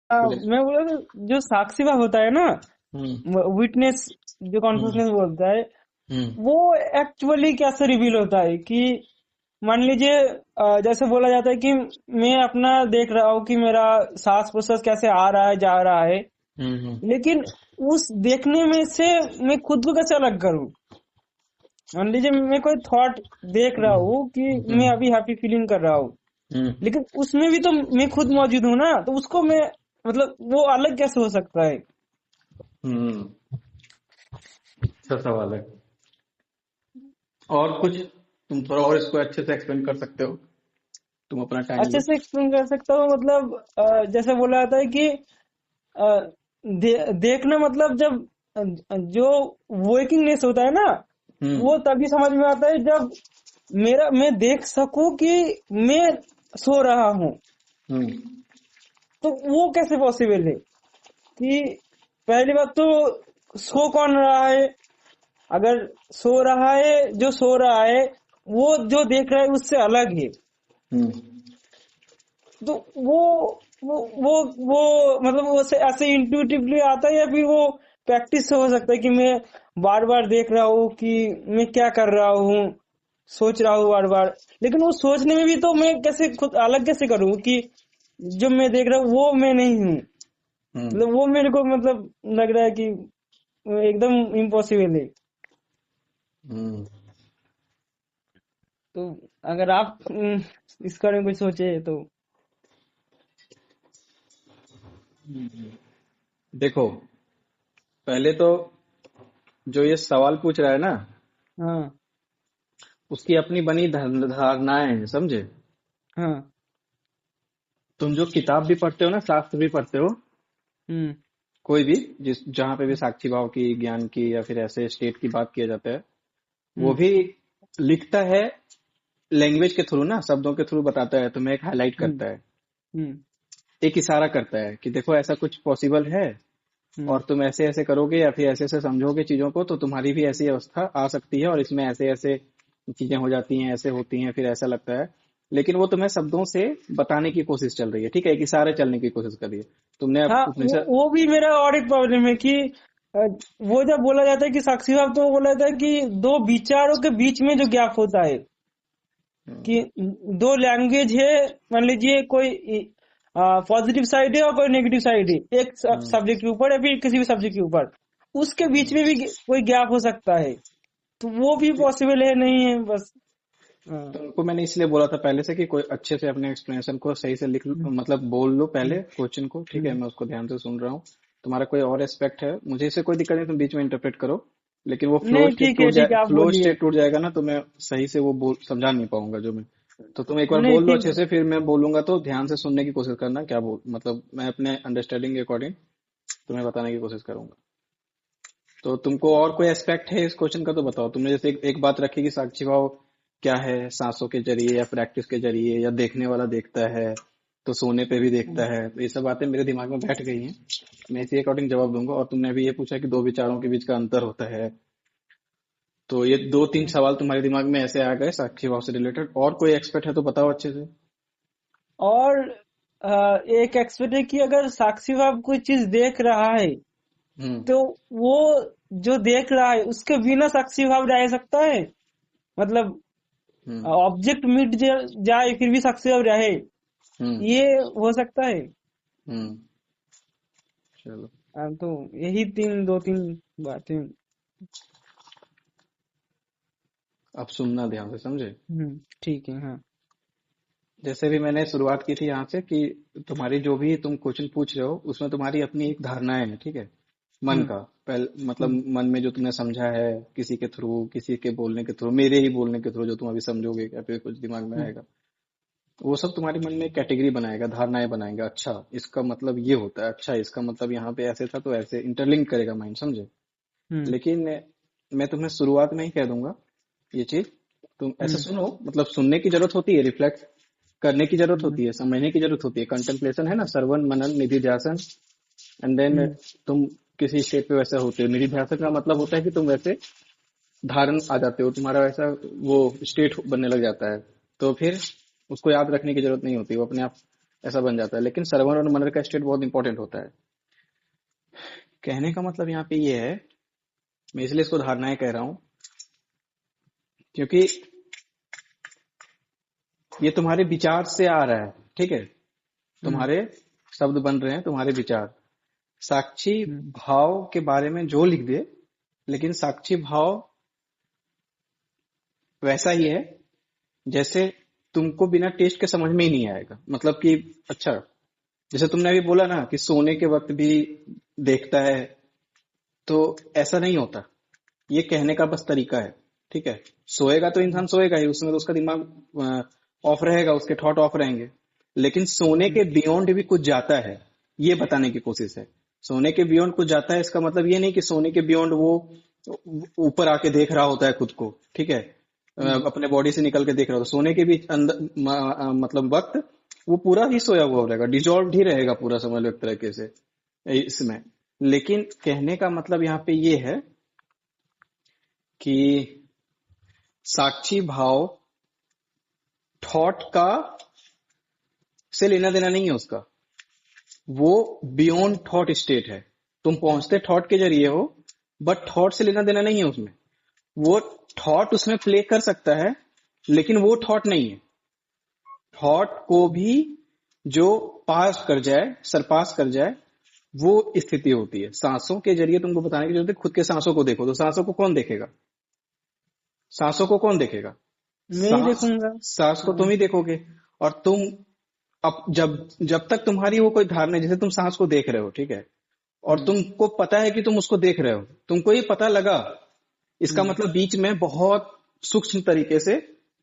बोले। मैं बोला था, जो साक्षी भाव होता है ना, हम्म। विटनेस, जो हम्म। कॉन्शियसनेस बोलता है, हम्म। वो एक्चुअली कैसे रिवील होता है कि मान लीजिए जैसे बोला जाता है कि मैं अपना देख रहा हूँ कि मेरा सांस प्रश्वास कैसे आ रहा है जा रहा है, हम्म। लेकिन उस देखने में से मैं खुद को कैसे अलग करूँ? मान लीजिए मैं कोई थॉट देख रहा हम्म। हूँ कि मैं हम्म। अभी हैप्पी फीलिंग कर रहा हूँ, हम्म। लेकिन उसमें भी तो मैं खुद मौजूद हूँ ना, तो उसको मैं मतलब वो अलग कैसे हो सकता है? हम्म। अच्छा सवाल है। और कुछ तुम थोड़ा और इसको अच्छे से एक्सप्लेन कर सकते हो, तुम अपना टाइम अच्छे लो। से एक्सप्लेन कर सकता हूँ, मतलब जैसे बोला जाता है कि देखना मतलब जब जो वर्किंगनेस होता है ना, हम्म। वो तभी समझ में आता है जब मैं देख सकूं कि मैं सो रहा हूँ। हम्म। तो वो कैसे पॉसिबल है कि पहली बात तो सो कौन रहा है? अगर सो रहा है, जो सो रहा है वो जो देख रहा है उससे अलग है। हम्म। तो वो मतलब वो ऐसे इंट्यूटिवली आता है, या फिर वो प्रैक्टिस से हो सकता है कि मैं बार बार देख रहा हूँ कि मैं क्या कर रहा हूँ, सोच रहा हूँ बार बार, लेकिन वो सोचने में भी तो मैं कैसे खुद अलग कैसे करूँ कि जो मैं देख रहा हूँ वो मैं नहीं हूँ? हम्म। मतलब वो मेरे को मतलब लग रहा है कि एकदम इम्पॉसिबल है। हम्म। तो अगर आप इस बारे में कुछ सोचे तो। देखो, पहले तो जो ये सवाल पूछ रहा है ना, हाँ। उसकी अपनी बनी धारणाएं हैं, समझे। हाँ। तुम जो किताब भी पढ़ते हो ना, शास्त्र भी पढ़ते हो, हम्म। कोई भी, जिस जहां पे भी साक्षी भाव की, ज्ञान की या फिर ऐसे स्टेट की बात किया जाता है, वो हम्म। भी लिखता है लैंग्वेज के थ्रू ना, शब्दों के थ्रू बताता है, तुम्हें एक हाईलाइट हम्म। करता है, हम्म। एक इशारा करता है कि देखो ऐसा कुछ पॉसिबल है, हम्म। और तुम ऐसे ऐसे करोगे या फिर ऐसे ऐसे समझोगे चीजों को, तो तुम्हारी भी ऐसी अवस्था आ सकती है, और इसमें ऐसे ऐसे चीजें हो जाती हैं, ऐसे होती हैं, फिर ऐसा लगता है। लेकिन वो तुम्हें शब्दों से बताने की कोशिश चल रही है, ठीक है, एक इशारे चलने की कोशिश कर रही है। तुमने अब हाँ, उपनिषद। वो भी मेरा और एक प्रॉब्लम है कि अ, वो जब बोला जाता है कि साक्षी भाव, तो वो बोला जाता है कि दो विचारों के बीच में जो गैप होता है कि दो लैंग्वेज है, मान लीजिए कोई पॉजिटिव साइड है और कोई नेगेटिव साइड है, एक हम्म। सब्जेक्ट के ऊपर या फिर किसी भी सब्जेक्ट के ऊपर, उसके बीच में भी कोई गैप हो सकता है। तो वो भी पॉसिबल है नहीं है बस। हाँ। तुमको मैंने इसलिए बोला था पहले से कि कोई अच्छे से अपने एक्सप्लेनेशन को सही से हम्म। मतलब बोल लो हम्म। पहले क्वेश्चन को, ठीक है, हम्म। मैं उसको ध्यान से सुन रहा हूँ। तुम्हारा कोई और एस्पेक्ट है, मुझे इससे कोई दिक्कत नहीं, तुम बीच में इंटरप्रेट करो, लेकिन वो फ्लो नहीं, स्टेट टूट ठीक जाए, है, आप फ्लो बोलिए। स्टेट टूट जाएगा ना, तो मैं सही से वो बोल समझा नहीं पाऊंगा जो मैं। तो तुम एक बार नहीं, बोल लो ठीक। अच्छे से, फिर मैं बोलूंगा तो ध्यान से सुनने की कोशिश करना, क्या बोल मतलब मैं अपने अंडरस्टैंडिंग के अकॉर्डिंग तुम्हें बताने की कोशिश करूंगा। तो तुमको और कोई एस्पेक्ट है इस क्वेश्चन का तो बताओ। तुमने जैसे एक बात रखी कि साक्षी भाव क्या है, सांसों के जरिए या प्रैक्टिस के जरिए, या देखने वाला देखता है तो सोने पे भी देखता हम्म। है, तो ये सब बातें मेरे दिमाग में बैठ गई हैं, मैं इसी अकॉर्डिंग जवाब दूंगा। और तुमने अभी ये पूछा कि दो विचारों के बीच का अंतर होता है, तो ये दो तीन सवाल तुम्हारे दिमाग में ऐसे आ गए साक्षी भाव से रिलेटेड, और कोई एक्सपेक्ट है तो बताओ अच्छे से। और एक एक्सपेक्ट है कि अगर साक्षी भाव कोई चीज देख रहा है, हम्म। तो वो जो देख रहा है उसके बिना साक्षी भाव रह सकता है? मतलब हम्म। ऑब्जेक्ट मिट जाए फिर भी साक्षी भाव रहे, हम्म। ये हो सकता है? हम्म। चलो, तो यही दो तीन बातें। अब सुनना ध्यान से, समझे। ठीक है। हाँ। जैसे भी मैंने शुरुआत की थी यहाँ से कि तुम्हारी जो भी तुम क्वेश्चन पूछ रहे हो उसमें तुम्हारी अपनी एक धारणाएं हैं, ठीक है, मन हम्म। का मतलब हम्म। मन में जो तुमने समझा है, किसी के थ्रू, किसी के बोलने के थ्रू, मेरे ही बोलने के थ्रू जो तुम अभी समझोगे या फिर कुछ दिमाग में हम्म। आएगा, वो सब तुम्हारे मन में एक कैटेगरी बनाएगा, धारणाएं बनाएगा। अच्छा इसका मतलब ये होता है, अच्छा इसका मतलब यहाँ पे ऐसे था, तो ऐसे इंटरलिंक करेगा माइंड, समझे। हम्म। लेकिन मैं तुम्हें शुरुआत में ही कह दूंगा ये चीज, तुम ऐसे हम्म। सुनो, मतलब सुनने की जरूरत होती है, रिफ्लेक्ट करने की जरूरत हम्म। होती है, समझने की जरूरत होती है, कंटेम्पलेशन है ना, श्रवण मनन निधि ध्यासन, एंड देन हम्म। तुम किसी स्टेट पे वैसे होते हो। निधि ध्यासन का मतलब होता है कि तुम वैसे धारण आ जाते हो, तुम्हारा वैसा वो स्टेट बनने लग जाता है, तो फिर उसको याद रखने की जरूरत नहीं होती, वो अपने आप ऐसा बन जाता है। लेकिन श्रवण और मनन का स्टेट बहुत इंपॉर्टेंट होता है। कहने का मतलब यहाँ पे ये है, मैं इसलिए इसको धारणाएं कह रहा हूं क्योंकि ये तुम्हारे विचार से आ रहा है, ठीक है। हम्म तुम्हारे शब्द बन रहे हैं, तुम्हारे विचार। साक्षी हम्म भाव के बारे में जो लिख दे, लेकिन साक्षी भाव वैसा ही है जैसे तुमको बिना टेस्ट के समझ में ही नहीं आएगा। मतलब कि अच्छा, जैसे तुमने अभी बोला ना कि सोने के वक्त भी देखता है, तो ऐसा नहीं होता। ये कहने का बस तरीका है, ठीक है। सोएगा तो इंसान सोएगा ही, उसमें तो उसका दिमाग ऑफ रहेगा, उसके थॉट ऑफ रहेंगे। लेकिन सोने के बियॉन्ड भी कुछ जाता है, ये बताने की कोशिश है। सोने के बियॉन्ड कुछ जाता है, इसका मतलब ये नहीं कि सोने के बियॉन्ड वो ऊपर आके देख रहा होता है खुद को, ठीक है। अपने बॉडी से निकल के देख रहा होता है। सोने के भी अंदर मतलब वक्त वो पूरा ही सोया हुआ रहेगा, डिजॉल्व ही रहेगा पूरा, समझ लो एक तरीके से इसमें। लेकिन कहने का मतलब यहाँ पे ये है कि साक्षी भाव थॉट का से लेना देना नहीं है उसका, वो बियॉन्ड थॉट स्टेट है। तुम पहुंचते थॉट के जरिए हो, बट थॉट से लेना देना नहीं है उसमें। वो थॉट उसमें प्ले कर सकता है, लेकिन वो थॉट नहीं है। थॉट को भी जो पास कर जाए, सरपास कर जाए, वो स्थिति होती है। सांसों के जरिए तुमको बताने की जरूरत है। खुद के सांसों को देखो, तो सांसों को कौन देखेगा? सांसों को कौन देखेगा? मैं ही सांस देखूंगा। सांस को तुम ही देखोगे। और तुम अब जब जब तक तुम्हारी वो कोई धारणा है, जैसे तुम सांस को देख रहे हो, ठीक है, और तुमको पता है कि तुम उसको देख रहे हो, तुमको ये पता लगा, इसका मतलब बीच में बहुत सूक्ष्म तरीके से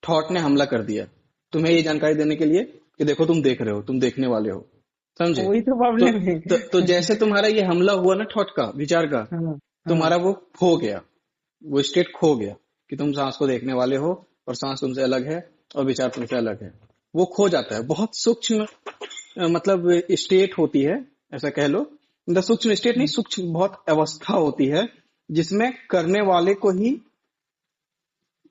थॉट ने हमला कर दिया तुम्हें ये जानकारी देने के लिए कि देखो तुम देख रहे हो, तुम देखने वाले हो, समझे। वही तो तो, प्रॉब्लम है। तो जैसे तुम्हारा ये हमला हुआ ना थॉट का, विचार का, हाँ हाँ तुम्हारा वो खो गया, वो स्टेट खो गया कि तुम सांस को देखने वाले हो और सांस तुमसे अलग है और विचार तुमसे अलग है। वो खो जाता है। बहुत सूक्ष्म मतलब स्टेट होती है, ऐसा कह लो। मतलब सूक्ष्म स्टेट नहीं, सूक्ष्म बहुत अवस्था होती है जिसमें करने वाले को ही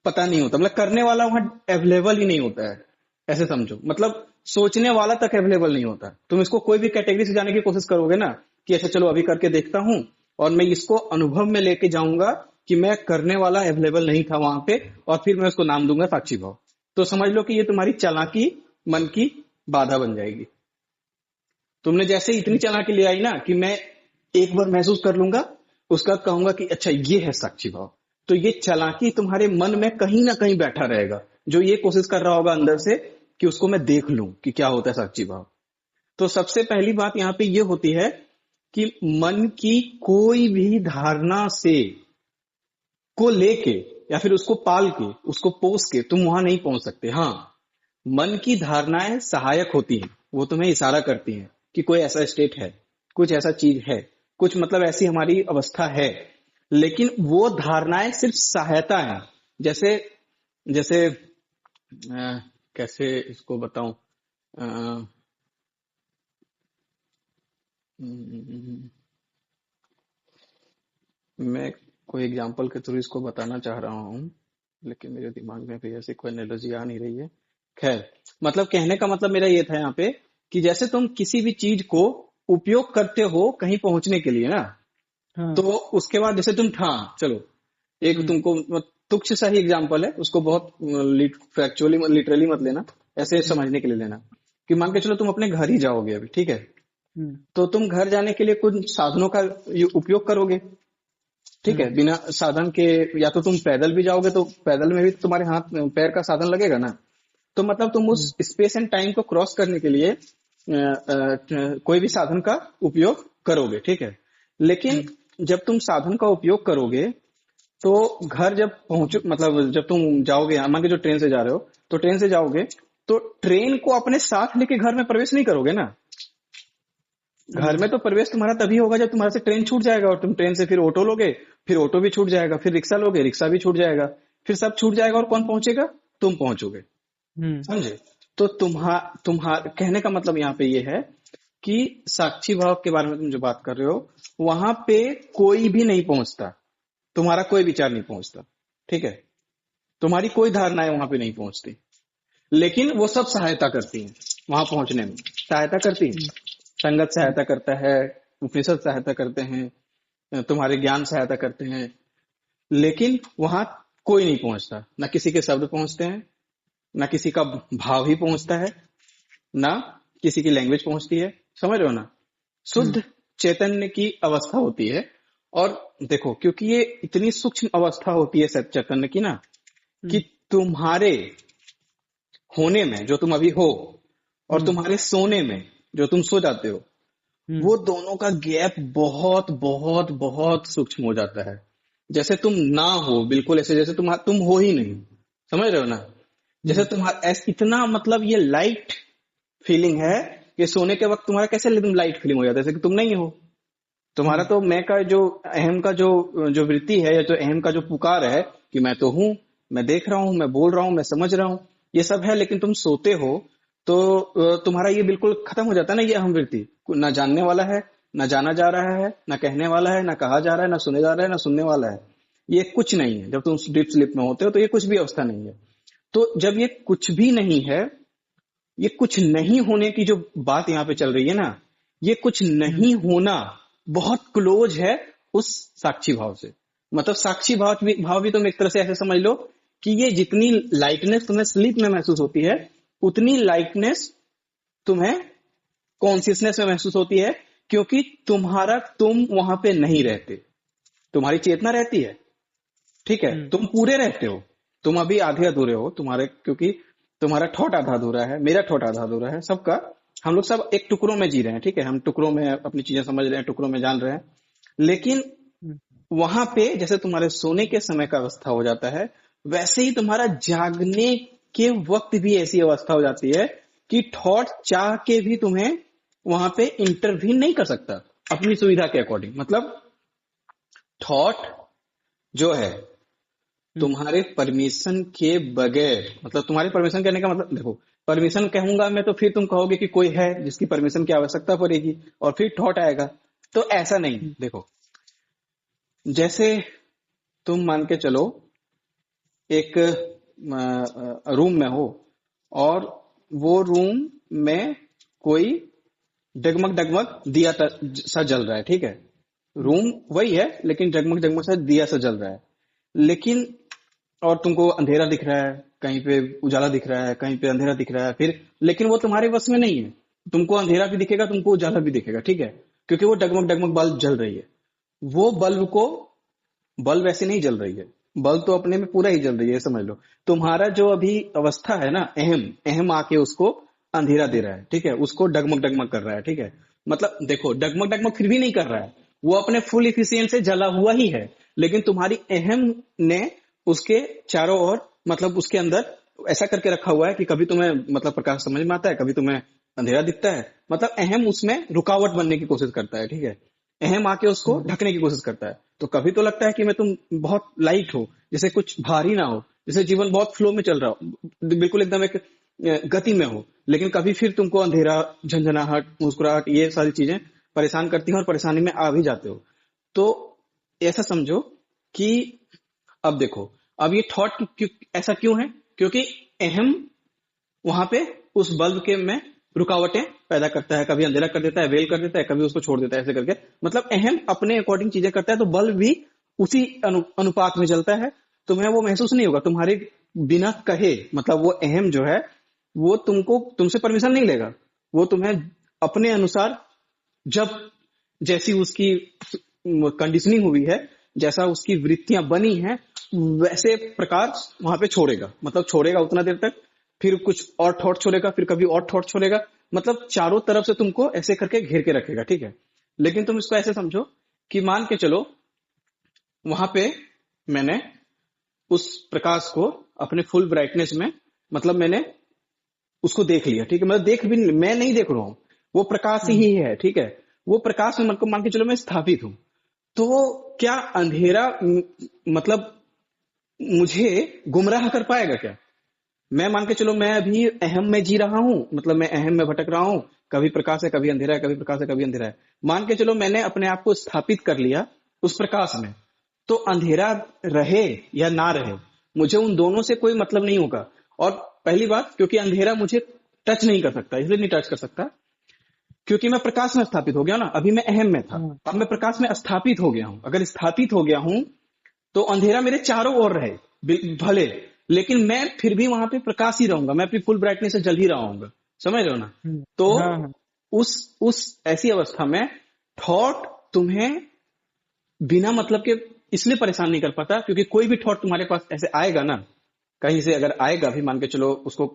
पता नहीं होता। मतलब करने वाला वहां अवेलेबल ही नहीं होता है, ऐसे समझो। मतलब सोचने वाला तक अवेलेबल नहीं होता। तुम इसको कोई भी कैटेगरी से जाने की कोशिश करोगे ना कि अच्छा चलो अभी करके देखता हूं और मैं इसको अनुभव में लेके जाऊंगा कि मैं करने वाला अवेलेबल नहीं था वहां पे, और फिर मैं उसको नाम दूंगा साक्षी भाव, तो समझ लो कि ये तुम्हारी चालाकी मन की बाधा बन जाएगी। तुमने जैसे इतनी चालाकी ले आई ना कि मैं एक बार महसूस कर लूंगा, उसका कहूंगा कि अच्छा ये है साक्षी भाव, तो ये चालाकी तुम्हारे मन में कहीं ना कहीं बैठा रहेगा, जो ये कोशिश कर रहा होगा अंदर से कि उसको मैं देख लूं कि क्या होता है साक्षी भाव। तो सबसे पहली बात यहाँ पे ये होती है कि मन की कोई भी धारणा से को लेके या फिर उसको पाल के, उसको पोस के तुम वहां नहीं पहुंच सकते। हाँ, मन की धारणाएं सहायक होती हैं, वो तुम्हें इशारा करती हैं कि कोई ऐसा स्टेट है, कुछ ऐसा चीज है, कुछ मतलब ऐसी हमारी अवस्था है। लेकिन वो धारणाएं सिर्फ सहायता है। जैसे जैसे कैसे इसको बताऊं, अ, मैं कोई एग्जांपल के थ्रू इसको बताना चाह रहा हूं, लेकिन मेरे दिमाग में भी ऐसी कोई एनालॉजी आ नहीं रही है। खैर, मतलब कहने का मतलब मेरा ये था यहाँ पे कि जैसे तुम किसी भी चीज को उपयोग करते हो कहीं पहुंचने के लिए ना, हाँ। तो उसके बाद जैसे तुम चलो एक तुमको तुच्छ सा ही एग्जांपल है, उसको बहुत फैक्चुअली लिटरली मत लेना, ऐसे समझने के लिए लेना कि मान के चलो तुम अपने घर ही जाओगे अभी, ठीक है। तो तुम घर जाने के लिए कुछ साधनों का उपयोग करोगे, ठीक है। बिना साधन के या तो तुम पैदल भी जाओगे, तो पैदल में भी तुम्हारे हाथ पैर का साधन लगेगा ना। तो मतलब तुम उस स्पेस एंड टाइम को क्रॉस करने के लिए कोई भी साधन का उपयोग करोगे, ठीक है। लेकिन जब तुम साधन का उपयोग करोगे तो घर जब पहुंचो, मतलब जब तुम जाओगे, मान के जो ट्रेन से जा रहे हो, तो ट्रेन से जाओगे तो ट्रेन को अपने साथ लेके घर में प्रवेश नहीं करोगे ना। घर में तो प्रवेश तुम्हारा तभी होगा जब तुम्हारे से ट्रेन छूट जाएगा, और तुम ट्रेन से फिर ऑटो लोगे, फिर ऑटो भी छूट जाएगा, फिर रिक्शा लोगे, रिक्शा भी छूट जाएगा, फिर सब छूट जाएगा, और कौन पहुंचेगा? तुम पहुंचोगे, समझे। तो तुम्हार कहने का मतलब यहाँ पे ये है कि साक्षी भाव के बारे में तुम जो बात कर रहे हो, वहां पे कोई भी नहीं पहुंचता, तुम्हारा कोई विचार नहीं पहुंचता, ठीक है। तुम्हारी कोई धारणाएं वहां पे नहीं पहुंचती, लेकिन वो सब सहायता करती हैं। वहां पहुंचने में सहायता करती है। संगत सहायता करता है, उपनिषद सहायता करते हैं, तुम्हारे ज्ञान सहायता करते हैं, लेकिन वहां कोई नहीं पहुंचता। ना किसी के शब्द पहुंचते हैं, ना किसी का भाव ही पहुंचता है, ना किसी की लैंग्वेज पहुंचती है। समझ रहे हो ना? शुद्ध चैतन्य की अवस्था होती है। और देखो, क्योंकि ये इतनी सूक्ष्म अवस्था होती है सत चैतन्य की ना, कि तुम्हारे होने में जो तुम अभी हो और तुम्हारे सोने में जो तुम सो जाते हो, वो दोनों का गैप बहुत बहुत बहुत सूक्ष्म हो जाता है। जैसे तुम ना हो बिल्कुल, ऐसे जैसे तुम हो ही नहीं। समझ रहे हो ना? जैसे तुम्हारा इतना मतलब ये लाइट फीलिंग है कि सोने के वक्त तुम्हारा कैसे एकदम लाइट फीलिंग हो जाता है, जैसे कि तुम नहीं हो। तुम्हारा तो मैं का जो अहम का जो जो वृत्ति है, या जो अहम का जो पुकार है कि मैं तो हूं, मैं देख रहा हूं, मैं बोल रहा हूं, मैं समझ रहा हूं, ये सब है। लेकिन तुम सोते हो तो तुम्हारा ये बिल्कुल खत्म हो जाता है ना, ये अहम वृत्ति। ना जानने वाला है, ना जाना जा रहा है, ना कहने वाला है, ना कहा जा रहा है, ना सुने जा रहा है, ना सुनने वाला है। ये कुछ नहीं है। जब तुम डीप स्लीप में होते हो तो ये कुछ भी अवस्था नहीं है। तो जब ये कुछ भी नहीं है, ये कुछ नहीं होने की जो बात यहाँ पे चल रही है ना, ये कुछ नहीं होना बहुत क्लोज है उस साक्षी भाव से। मतलब साक्षी भाव भी तुम एक तरह से ऐसे समझ लो कि ये जितनी लाइटनेस तुम्हें स्लीप में महसूस होती है, उतनी लाइटनेस तुम्हें कॉन्शियसनेस में महसूस होती है, क्योंकि तुम वहां पे नहीं रहते। तुम्हारी चेतना रहती है, ठीक है, तुम पूरे रहते हो। तुम अभी आधे अधूरे हो तुम्हारे, क्योंकि तुम्हारा ठोट आधा अधूरा है, मेरा ठोट आधा अधूरा है, सबका। हम लोग सब एक टुकड़ों में जी रहे हैं, ठीक है, हम टुकड़ों में अपनी चीजें समझ रहे हैं, टुकड़ों में जान रहे हैं। लेकिन वहां पे जैसे तुम्हारे सोने के समय का अवस्था हो जाता है, वैसे ही तुम्हारा जागने के वक्त भी ऐसी अवस्था हो जाती है कि थॉट चाह के भी तुम्हें वहां पे इंटरवीन नहीं कर सकता अपनी सुविधा के अकॉर्डिंग। मतलब थॉट जो है तुम्हारे परमिशन के बगैर, मतलब तुम्हारे परमिशन करने का मतलब, देखो परमिशन कहूंगा मैं तो फिर तुम कहोगे कि कोई है जिसकी परमिशन की आवश्यकता पड़ेगी और फिर थॉट आएगा। तो ऐसा नहीं। देखो, जैसे तुम मान के चलो एक रूम में हो, और वो रूम में कोई डगमग डगमग दिया सा जल रहा है, ठीक है, रूम वही है लेकिन डगमग डगमग सा दिया सा जल रहा है। लेकिन और तुमको अंधेरा दिख रहा है, कहीं पे उजाला दिख रहा है, कहीं पे अंधेरा दिख रहा है, फिर लेकिन वो तुम्हारे बस में नहीं है। तुमको अंधेरा भी दिखेगा, तुमको उजाला भी दिखेगा, ठीक है, क्योंकि वो डगमग डगमग बल्ब जल रही है। वो बल्ब ऐसे नहीं जल रही है, बल्ब तो अपने में पूरा ही जल रही है, समझ लो। तुम्हारा जो अभी अवस्था है ना, अहम आके उसको अंधेरा दे रहा है, ठीक है, उसको डगमग डगमग कर रहा है, ठीक है। मतलब देखो, डगमग डगमग फिर भी नहीं कर रहा है, वो अपने फुल इफिशियंट से जला हुआ ही है। लेकिन तुम्हारी अहम ने उसके चारों ओर, मतलब उसके अंदर ऐसा करके रखा हुआ है कि कभी तुम्हें मतलब प्रकाश समझ में आता है, कभी तुम्हें अंधेरा दिखता है। मतलब अहम उसमें रुकावट बनने की कोशिश करता है, ठीक है, अहम आके उसको ढकने की कोशिश करता है। तो कभी तो लगता है कि मैं तुम बहुत लाइट हो, जैसे कुछ भारी ना हो, जैसे जीवन बहुत फ्लो में चल रहा हो, बिल्कुल एकदम एक गति में हो। लेकिन कभी फिर तुमको अंधेरा, झंझनाहट, मुस्कुराहट, ये सारी चीजें परेशान करती हैं और परेशानी में आ भी जाते हो। तो ऐसा समझो कि अब देखो, अब ये थॉट ऐसा क्यों है? क्योंकि अहम वहां पे उस बल्ब के में रुकावटें पैदा करता है, कभी अंधेरा कर देता है, वेल कर देता है, कभी उसको छोड़ देता है, ऐसे करके। मतलब अहम अपने अकॉर्डिंग चीजें करता है, तो बल्ब भी उसी अनुपात में जलता है। तुम्हें वो महसूस नहीं होगा तुम्हारे बिना कहे। मतलब वो अहम जो है वो तुमसे परमिशन नहीं लेगा, वो तुम्हें अपने अनुसार, जब जैसी उसकी कंडीशनिंग हुई है, जैसा उसकी वृत्तियां बनी हैं, वैसे प्रकार वहां पे छोड़ेगा। मतलब छोड़ेगा उतना देर तक, फिर कुछ और थॉट छोड़ेगा, फिर कभी और थॉट छोड़ेगा। मतलब चारों तरफ से तुमको ऐसे करके घेर के रखेगा, ठीक है। लेकिन तुम इसको ऐसे समझो कि मान के चलो वहां पे मैंने उस प्रकाश को अपने फुल ब्राइटनेस में, मतलब मैंने उसको देख लिया, ठीक है, मैं नहीं देख रहा हूं, वो प्रकाश ही है, ठीक है। वो प्रकाश में मान के चलो मैं स्थापित हूं, तो क्या अंधेरा मतलब मुझे गुमराह कर पाएगा क्या? मैं मान के चलो मैं अभी अहम में जी रहा हूं, मतलब मैं अहम में भटक रहा हूं, कभी प्रकाश है कभी अंधेरा है, कभी प्रकाश है कभी अंधेरा है। मान के चलो मैंने अपने आप को स्थापित कर लिया उस प्रकाश में, तो अंधेरा रहे या ना रहे, मुझे उन दोनों से कोई मतलब नहीं होगा। और पहली बात, क्योंकि अंधेरा मुझे टच नहीं कर सकता। इसलिए नहीं टच कर सकता क्योंकि मैं प्रकाश में स्थापित हो गया ना। अभी मैं अहम में था, अब मैं प्रकाश में स्थापित हो गया हूं। अगर स्थापित हो गया हूं तो अंधेरा मेरे चारों ओर रहे भले, लेकिन मैं फिर भी वहां पे प्रकाश ही रहूंगा, मैं अपनी फुल ब्राइटनेस से जल ही रहूंगा। समझ रहे हो ना? तो हाँ हाँ उस ऐसी अवस्था में थॉट तुम्हें बिना मतलब के इसलिए परेशान नहीं कर पाता क्योंकि कोई भी थॉट तुम्हारे पास ऐसे आएगा ना, कहीं से अगर आएगा भी, मान के चलो उसको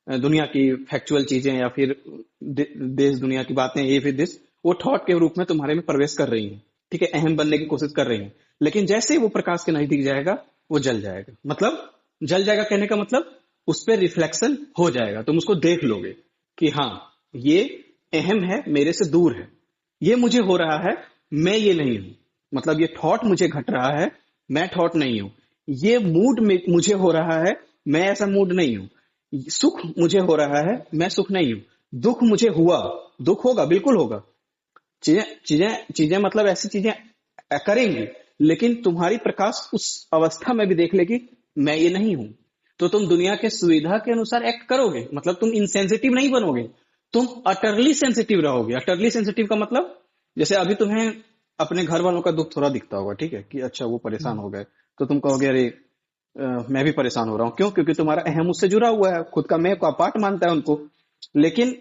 दुनिया की फैक्चुअल चीजें या फिर देश दुनिया की बातें, ये फिर दिस, वो थॉट के रूप में तुम्हारे में प्रवेश कर रही है, ठीक है, अहम बनने की कोशिश कर रही है। लेकिन जैसे ही वो प्रकाश के नजदीक जाएगा वो जल जाएगा। मतलब जल जाएगा कहने का मतलब उस पर रिफ्लेक्शन हो जाएगा, तुम उसको देख लोगे कि हाँ ये अहम है, मेरे से दूर है, ये मुझे हो रहा है, मैं ये नहीं हूं। मतलब ये थॉट मुझे घट रहा है, मैं थॉट नहीं हूं। ये मूड मुझे हो रहा है, मैं ऐसा मूड नहीं हूं। सुख मुझे हो रहा है, मैं सुख नहीं हूं। दुख मुझे हुआ, दुख होगा, बिल्कुल होगा। चीजें चीजें चीजें मतलब ऐसी चीजें करेंगी, लेकिन तुम्हारी प्रकाश उस अवस्था में भी देख लेगी मैं ये नहीं हूं। तो तुम दुनिया के सुविधा के अनुसार एक्ट करोगे, मतलब तुम इनसेंसिटिव नहीं बनोगे, तुम अटरली सेंसिटिव रहोगे। अटरली सेंसिटिव का मतलब जैसे अभी तुम्हें अपने घर वालों का दुख थोड़ा दिखता होगा, ठीक है, कि अच्छा वो परेशान हो गए, तो तुम कहोगे अरे मैं भी परेशान हो रहा हूं। क्यों? क्योंकि तुम्हारा अहम उससे जुड़ा हुआ है, खुद का मैं का पार्ट मानता है उनको। लेकिन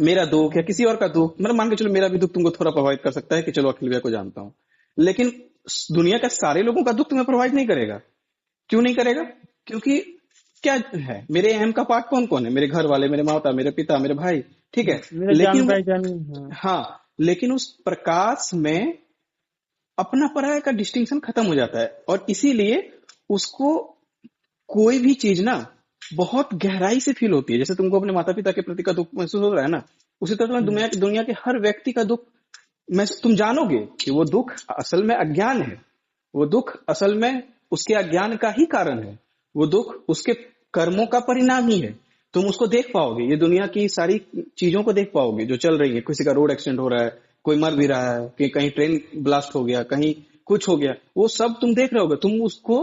मेरा दुख या किसी और का दुख, मतलब मान के चलो मेरा भी दुख तुमको थोड़ा प्रभावित कर सकता है कि चलो अखिल भैया को जानता हूं, लेकिन दुनिया का सारे लोगों का दुख तुम्हें प्रभावित नहीं करेगा। क्यों नहीं करेगा? क्योंकि क्या है, मेरे अहम का पार्ट कौन कौन है? मेरे घर वाले, मेरे माता, मेरे पिता, मेरे भाई, ठीक है। मेरे जान लेकिन पहचान। हाँ, लेकिन उस प्रकाश में अपना पराया का डिस्टिंक्शन खत्म हो जाता है, और इसीलिए उसको कोई भी चीज ना बहुत गहराई से फील होती है। जैसे तुमको अपने माता पिता के प्रति का दुख महसूस हो रहा है ना, उसी तरह तुम्हें दुनिया के हर व्यक्ति का दुख तुम जानोगे कि वो दुख असल में अज्ञान है, वो दुख असल में उसके अज्ञान का ही कारण है, वो दुख उसके कर्मों का परिणाम ही है। तुम उसको देख पाओगे, ये दुनिया की सारी चीजों को देख पाओगे जो चल रही है। किसी का रोड एक्सीडेंट हो रहा है, कोई मर भी रहा है, कि कहीं ट्रेन ब्लास्ट हो गया, कहीं कुछ हो गया, वो सब तुम देख रहे होगे, तुम उसको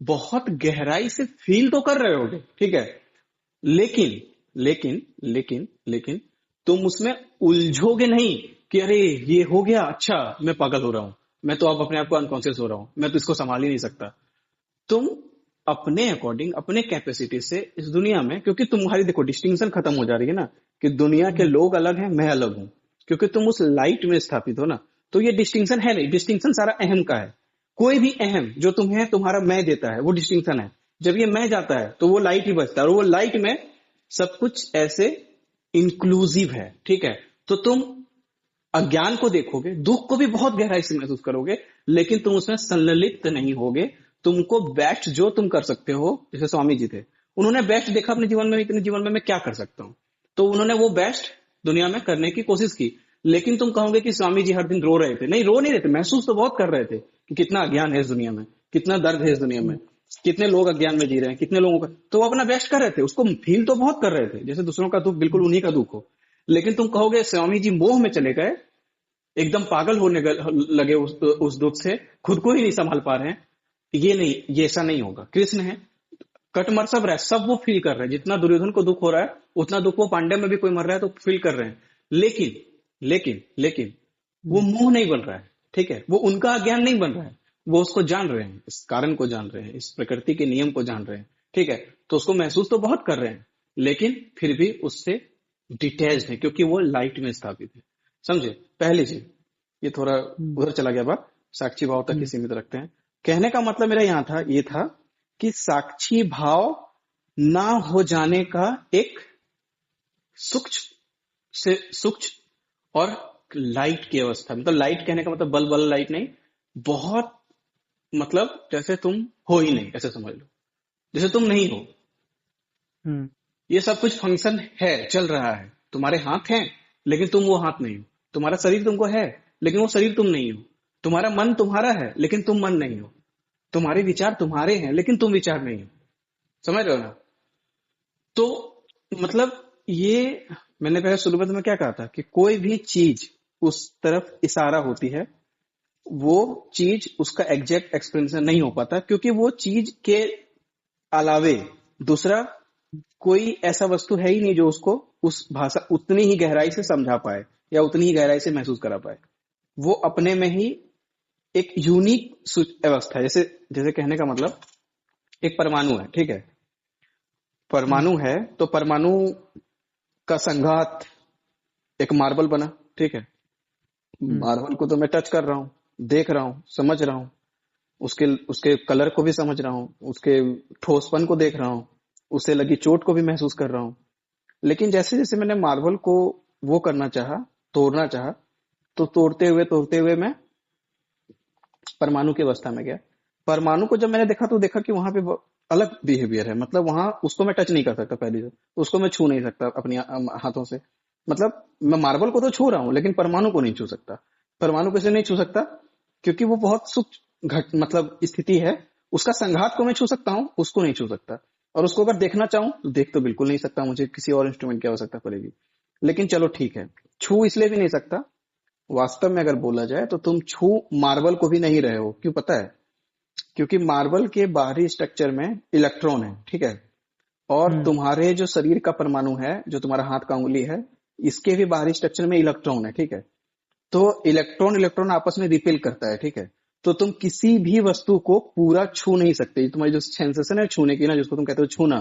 बहुत गहराई से फील तो कर रहे होगे, ठीक है। लेकिन लेकिन लेकिन लेकिन तुम उसमें उलझोगे नहीं कि अरे ये हो गया, अच्छा मैं पागल हो रहा हूं, मैं तो अब अपने आप को अनकॉन्शियस हो रहा हूं, मैं तो इसको संभाल ही नहीं सकता। तुम अपने अकॉर्डिंग, अपने कैपेसिटी से इस दुनिया में, क्योंकि तुम्हारी देखो डिस्टिंक्शन खत्म हो जा रही है ना, कि दुनिया के लोग अलग हैं, मैं अलग हूं, क्योंकि तुम उस लाइट में स्थापित हो ना। तो ये डिस्टिंक्शन है नहीं, डिस्टिंक्शन सारा अहम का है। कोई भी अहम जो तुम्हें तुम्हारा मैं देता है वो डिस्टिंक्शन है। जब ये मैं जाता है तो वो लाइट ही बचता है, और वो लाइट में सब कुछ ऐसे इंक्लूसिव है, ठीक है। तो तुम अज्ञान को देखोगे, दुख को भी बहुत गहराई से महसूस करोगे, लेकिन तुम उसमें संललित नहीं होगे। तुमको बेस्ट जो तुम कर सकते हो, जैसे स्वामी जी थे, उन्होंने बेस्ट देखा अपने जीवन में, इतने जीवन में मैं क्या कर सकता हूं, तो उन्होंने वो बेस्ट दुनिया में करने की कोशिश की। लेकिन तुम कहोगे कि स्वामी जी हर दिन रो रहे थे, नहीं रो नहीं रहे थे, महसूस तो बहुत कर रहे थे कि कितना अज्ञान है इस दुनिया में, कितना दर्द है इस दुनिया में, कितने लोग अज्ञान में जी रहे हैं, कितने लोगों का, तो वो अपना बेस्ट कर रहे थे, उसको फील तो बहुत कर रहे थे, जैसे दूसरों का दुख बिल्कुल उन्हीं का दुख हो। लेकिन तुम कहोगे स्वामी जी मोह में चले गए, एकदम पागल होने लगे उस दुख से, खुद को ही नहीं संभाल पा रहे हैं। ये नहीं, ये ऐसा नहीं होगा। कृष्ण है, कटमर सब रहा है, सब वो फील कर रहे हैं। जितना दुर्योधन को दुख हो रहा है उतना दुख वो पांडव में भी कोई मर रहा है तो फील कर रहे हैं। लेकिन लेकिन लेकिन वो मोह नहीं बन रहा है, ठीक है, वो उनका अज्ञान नहीं बन रहा है, वो उसको जान रहे हैं, इस कारण को जान रहे हैं, इस प्रकृति के नियम को जान रहे हैं, ठीक है। तो उसको महसूस तो बहुत कर रहे हैं, लेकिन फिर भी उससे डिटैच्ड है, क्योंकि वो लाइट में स्थापित है। समझे? पहली चीज ये, थोड़ा उधर चला गया बात, साक्षी भाव तक ही सीमित रखते हैं। कहने का मतलब मेरा यहाँ था, ये था कि साक्षी भाव ना हो जाने का एक सूक्ष्म और लाइट की अवस्था, मतलब लाइट कहने का मतलब बल्ब वाला लाइट नहीं, बहुत मतलब जैसे तुम हो ही नहीं, ऐसे समझ लो, जैसे तुम नहीं हो। ये सब कुछ फंक्शन है, चल रहा है, तुम्हारे हाथ हैं लेकिन तुम वो हाथ नहीं हो, तुम्हारा शरीर तुमको है लेकिन वो शरीर तुम नहीं हो, तुम्हारा मन तुम्हारा है लेकिन तुम मन नहीं हो, तुम्हारे विचार तुम्हारे हैं लेकिन तुम विचार नहीं हो। समझ रहे हो ना? तो मतलब ये मैंने पहले शुरू में क्या कहा था कि कोई भी चीज उस तरफ इशारा होती है, वो चीज उसका एग्जैक्ट एक्सप्लेनेशन नहीं हो पाता, क्योंकि वो चीज के अलावे दूसरा कोई ऐसा वस्तु है ही नहीं जो उसको उस भाषा उतनी ही गहराई से समझा पाए या उतनी ही गहराई से महसूस करा पाए। वो अपने में ही एक यूनिक अवस्था है। जैसे जैसे कहने का मतलब, एक परमाणु है, ठीक है। हम्म, परमाणु है तो परमाणु का संघात एक मार्बल बना, ठीक है। हम्म, मार्बल को तो मैं टच कर रहा हूँ, देख रहा हूँ, समझ रहा हूँ, उसके उसके कलर को भी समझ रहा हूँ, उसके ठोसपन को देख रहा हूँ, उसे लगी चोट को भी महसूस कर रहा हूँ। लेकिन जैसे जैसे मैंने मार्बल को वो करना चाहा, तोड़ना चाहा, तो तोड़ते हुए मैं परमाणु की अवस्था में गया। परमाणु को जब मैंने देखा तो देखा कि वहां पे अलग बिहेवियर है। मतलब वहां उसको मैं टच नहीं कर सकता, पहली से उसको मैं छू नहीं सकता अपनी हाथों से। मतलब मैं मार्बल को तो छू रहा हूँ लेकिन परमाणु को नहीं छू सकता। परमाणु कैसे नहीं छू सकता? क्योंकि वो बहुत सूक्ष्म घट मतलब स्थिति है। उसका संघात को मैं छू सकता हूँ, उसको नहीं छू सकता। और उसको अगर देखना चाहूं तो देख तो बिल्कुल नहीं सकता, मुझे किसी और इंस्ट्रूमेंट की आवश्यकता पड़ेगी। लेकिन चलो ठीक है, छू इसलिए भी नहीं सकता, वास्तव में अगर बोला जाए तो तुम छू मार्बल को भी नहीं रहे हो। क्यों पता है? क्योंकि मार्बल के बाहरी स्ट्रक्चर में इलेक्ट्रॉन है, ठीक है। और हम्म, तुम्हारे जो शरीर का परमाणु है, जो तुम्हारा हाथ का उंगली है, इसके भी बाहरी स्ट्रक्चर में इलेक्ट्रॉन है, ठीक है। तो इलेक्ट्रॉन इलेक्ट्रॉन आपस में रिपेल करता है, ठीक है। तो तुम किसी भी वस्तु को पूरा छू नहीं सकते। तुम्हारी जो सेंसेशन है छूने की ना, जिसको तुम कहते हो छूना,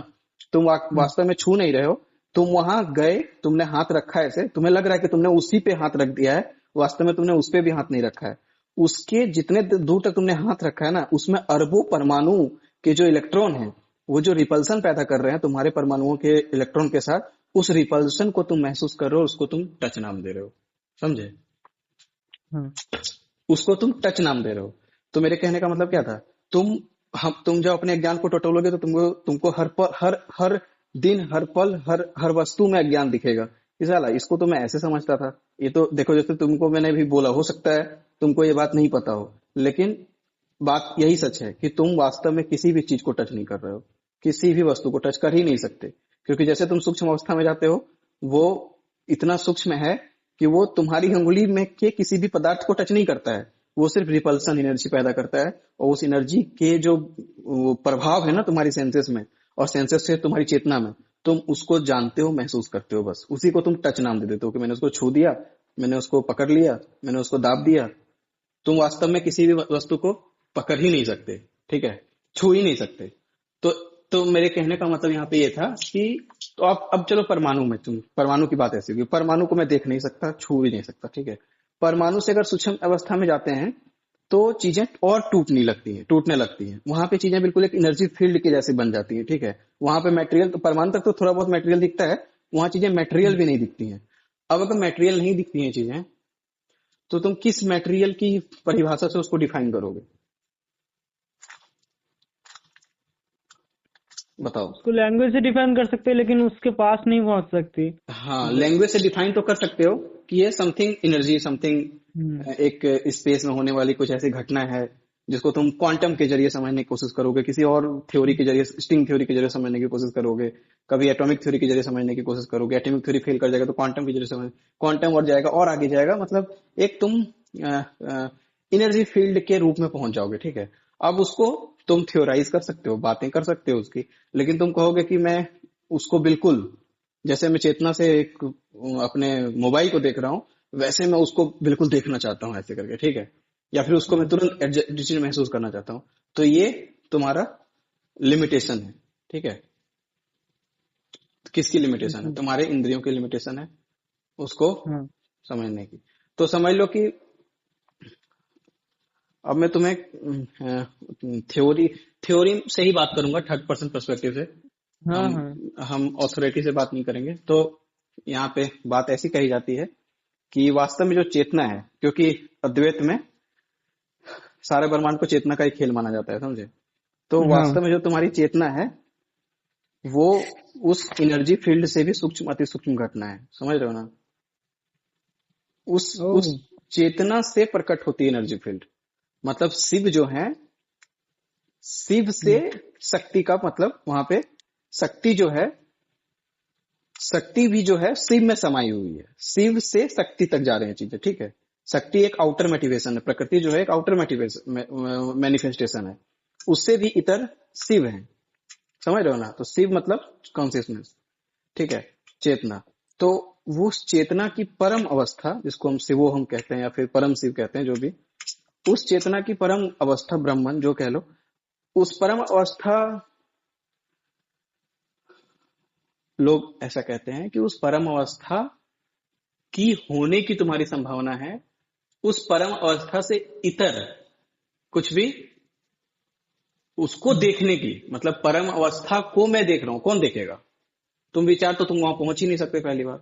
तुम हम्म, वास्तव में छू नहीं रहे हो। तुम वहां गए, तुमने हाथ रखा है, ऐसे तुम्हें लग रहा है कि तुमने उसी पे हाथ रख दिया है, वास्तव में तुमने उस पे भी हाथ नहीं रखा है। उसके जितने दूर तक तुमने हाथ रखा है ना, उसमें अरबों परमाणु के जो इलेक्ट्रॉन है, वो जो रिपल्सन पैदा कर रहे हैं तुम्हारे परमाणुओं के इलेक्ट्रॉन के साथ, उस रिपल्सन को तुम महसूस कर रहे हो, उसको तुम टच नाम दे रहे हो। समझे? हाँ, उसको तुम टच नाम दे रहे हो। तो मेरे कहने का मतलब क्या था? तुम जब अपने ज्ञान को टटोलोगे तो तुमको तुमको हर पल, हर दिन, हर पल, हर वस्तु में अज्ञान दिखेगा। कि साला इसको तो मैं ऐसे समझता था। ये तो देखो, जैसे तुमको मैंने भी बोला, हो सकता है तुमको ये बात नहीं पता हो, लेकिन बात यही सच है कि तुम वास्तव में किसी भी चीज को टच नहीं कर रहे हो। किसी भी वस्तु को टच कर ही नहीं सकते। क्योंकि जैसे तुम सूक्ष्म अवस्था में जाते हो, वो इतना सूक्ष्म है कि वो तुम्हारी अंगुली में के किसी भी पदार्थ को टच नहीं करता है। वो सिर्फ रिपल्सन एनर्जी पैदा करता है। और उस एनर्जी के जो वो प्रभाव है ना तुम्हारी सेंसेस में, और सेंसेस से तुम्हारी चेतना में, तुम उसको जानते हो, महसूस करते हो। बस उसी को तुम टच नाम दे देते हो कि मैंने उसको छू दिया, मैंने उसको पकड़ लिया, मैंने उसको दाब दिया। तुम वास्तव में किसी भी वस्तु को पकड़ ही नहीं सकते, ठीक है, छू ही नहीं सकते। तो तो मेरे कहने का मतलब यहाँ पे ये था कि, तो अब चलो परमाणु में, तुम परमाणु की बात ऐसी होगी, परमाणु को मैं देख नहीं सकता, छू भी नहीं सकता, ठीक है। परमाणु से अगर सूक्ष्म अवस्था में जाते हैं तो चीजें और टूटने लगती हैं। वहां पे चीजें बिल्कुल एक एनर्जी फील्ड के जैसे बन जाती हैं, ठीक है। वहां पे मटेरियल तो, परमाणु तक तो थोड़ा बहुत मटेरियल दिखता है, वहां चीजें मटेरियल हम्म। भी नहीं दिखती हैं। अब अगर मटेरियल नहीं दिखती हैं चीजें, तो तुम किस मटेरियल की परिभाषा से उसको डिफाइन करोगे? बताओ। उसको लैंग्वेज से डिफाइन कर सकते हैं लेकिन उसके पास नहीं पहुंच सकती। हाँ, ब- लैंग्वेज से डिफाइन तो कर सकते हो कि ये समथिंग एनर्जी, हम्म, समथिंग एक स्पेस में होने वाली कुछ ऐसी घटना है जिसको तुम क्वांटम के जरिए समझने की कोशिश करोगे, किसी और थ्योरी के जरिए, स्ट्रिंग थ्योरी के जरिए समझने की कोशिश करोगे, कभी एटॉमिक थ्योरी के जरिए समझने की कोशिश करोगे। एटॉमिक थ्योरी फेल कर जाएगा तो क्वांटम के जरिए समझ, क्वांटम और जाएगा और आगे जाएगा। मतलब एक तुम एनर्जी फील्ड के रूप में पहुंच जाओगे, ठीक है। अब उसको तुम थ्योराइज कर सकते हो, बातें कर सकते हो उसकी, लेकिन तुम कहोगे कि मैं उसको बिल्कुल, जैसे मैं चेतना से एक अपने मोबाइल को देख रहा हूँ, वैसे मैं उसको बिल्कुल देखना चाहता हूँ ऐसे करके, ठीक है। या फिर उसको मैं हम्म, तुरंत एडजस्ट महसूस करना चाहता हूँ। तो ये तुम्हारा लिमिटेशन है, ठीक है। किसकी लिमिटेशन है? अच्छा, तुम्हारे इंद्रियों की लिमिटेशन है उसको हाँ, समझने की। तो समझ लो कि अब मैं तुम्हें थ्योरी थ्योरी से ही बात करूंगा, थर्ड पर्सन पर्सपेक्टिव से। हाँ, हम हाँ, हम ऑथोरिटी से बात नहीं करेंगे। तो यहाँ पे बात ऐसी कही जाती है कि वास्तव में जो चेतना है, क्योंकि अद्वैत में सारे ब्रह्मांड को चेतना का ही खेल माना जाता है, समझे। तो हाँ, वास्तव में जो तुम्हारी चेतना है, वो उस एनर्जी फील्ड से भी सूक्ष्म, अति सूक्ष्म घटना है, समझ रहे हो ना। उस ओ, चेतना से प्रकट होती है एनर्जी फील्ड। मतलब शिव जो है, शिव से हम्म, शक्ति का मतलब, वहां पे शक्ति जो है, शक्ति भी जो है शिव में समाई हुई है। शिव से शक्ति तक जा रहे हैं चीजें, ठीक है। शक्ति एक आउटर मोटिवेशन है, प्रकृति जो है एक आउटर मोटिवेशन मैनिफेस्टेशन है। उससे भी इतर शिव है, समझ रहे हो ना? तो शिव मतलब कॉन्सियसनेस, ठीक है, चेतना। तो वो उस चेतना की परम अवस्था, जिसको हम शिवो हम कहते हैं या फिर परम शिव कहते हैं, जो भी, उस चेतना की परम अवस्था, ब्रह्मन जो कह लो, उस परम अवस्था, लोग ऐसा कहते हैं कि उस परम अवस्था की होने की तुम्हारी संभावना है, उस परम अवस्था से इतर कुछ भी उसको देखने की, मतलब परम अवस्था को मैं देख रहा हूं, कौन देखेगा? तुम विचार तो तुम वहां पहुंच ही नहीं सकते पहली बार।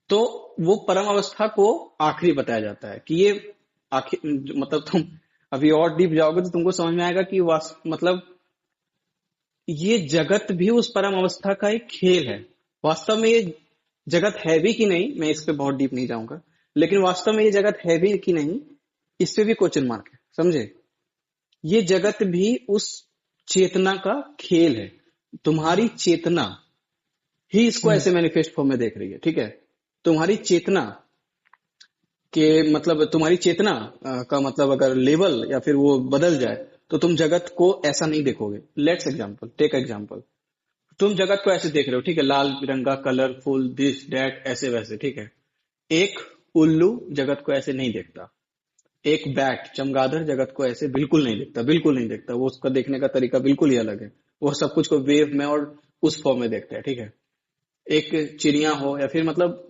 तो वो परम अवस्था को आखिरी बताया जाता है कि ये आखिर, मतलब तुम अभी और डीप जाओगे तो तुमको समझ में आएगा कि मतलब ये जगत भी उस परम अवस्था का एक खेल है। वास्तव में ये जगत है भी कि नहीं, मैं इस पे बहुत डीप नहीं जाऊंगा, लेकिन वास्तव में ये जगत है भी कि नहीं, इस पे भी क्वेश्चन मार्क है, समझे? ये जगत भी उस चेतना का खेल है। तुम्हारी चेतना ही इसको ऐसे मैनिफेस्ट फॉर्म में देख रही है, ठीक है? तुम्हारी चेतना के मतलब, तुम्हारी चेतना का मतलब अगर लेवल या फिर वो बदल जाए तो तुम जगत को ऐसा नहीं देखोगे। लेट्स एग्जांपल, टेक एग्जांपल, तुम जगत को ऐसे देख रहे हो, ठीक है, लाल बिरंगा, कलरफुल, दिस डैट, ऐसे वैसे, ठीक है। एक उल्लू जगत को ऐसे नहीं देखता, एक बैट, चमगादड़ जगत को ऐसे बिल्कुल नहीं देखता, बिल्कुल नहीं देखता। वो उसका देखने का तरीका बिल्कुल ही अलग है। वो सब कुछ को वेव में और उस फॉर्म में देखता है, ठीक है। एक चिड़िया हो या फिर मतलब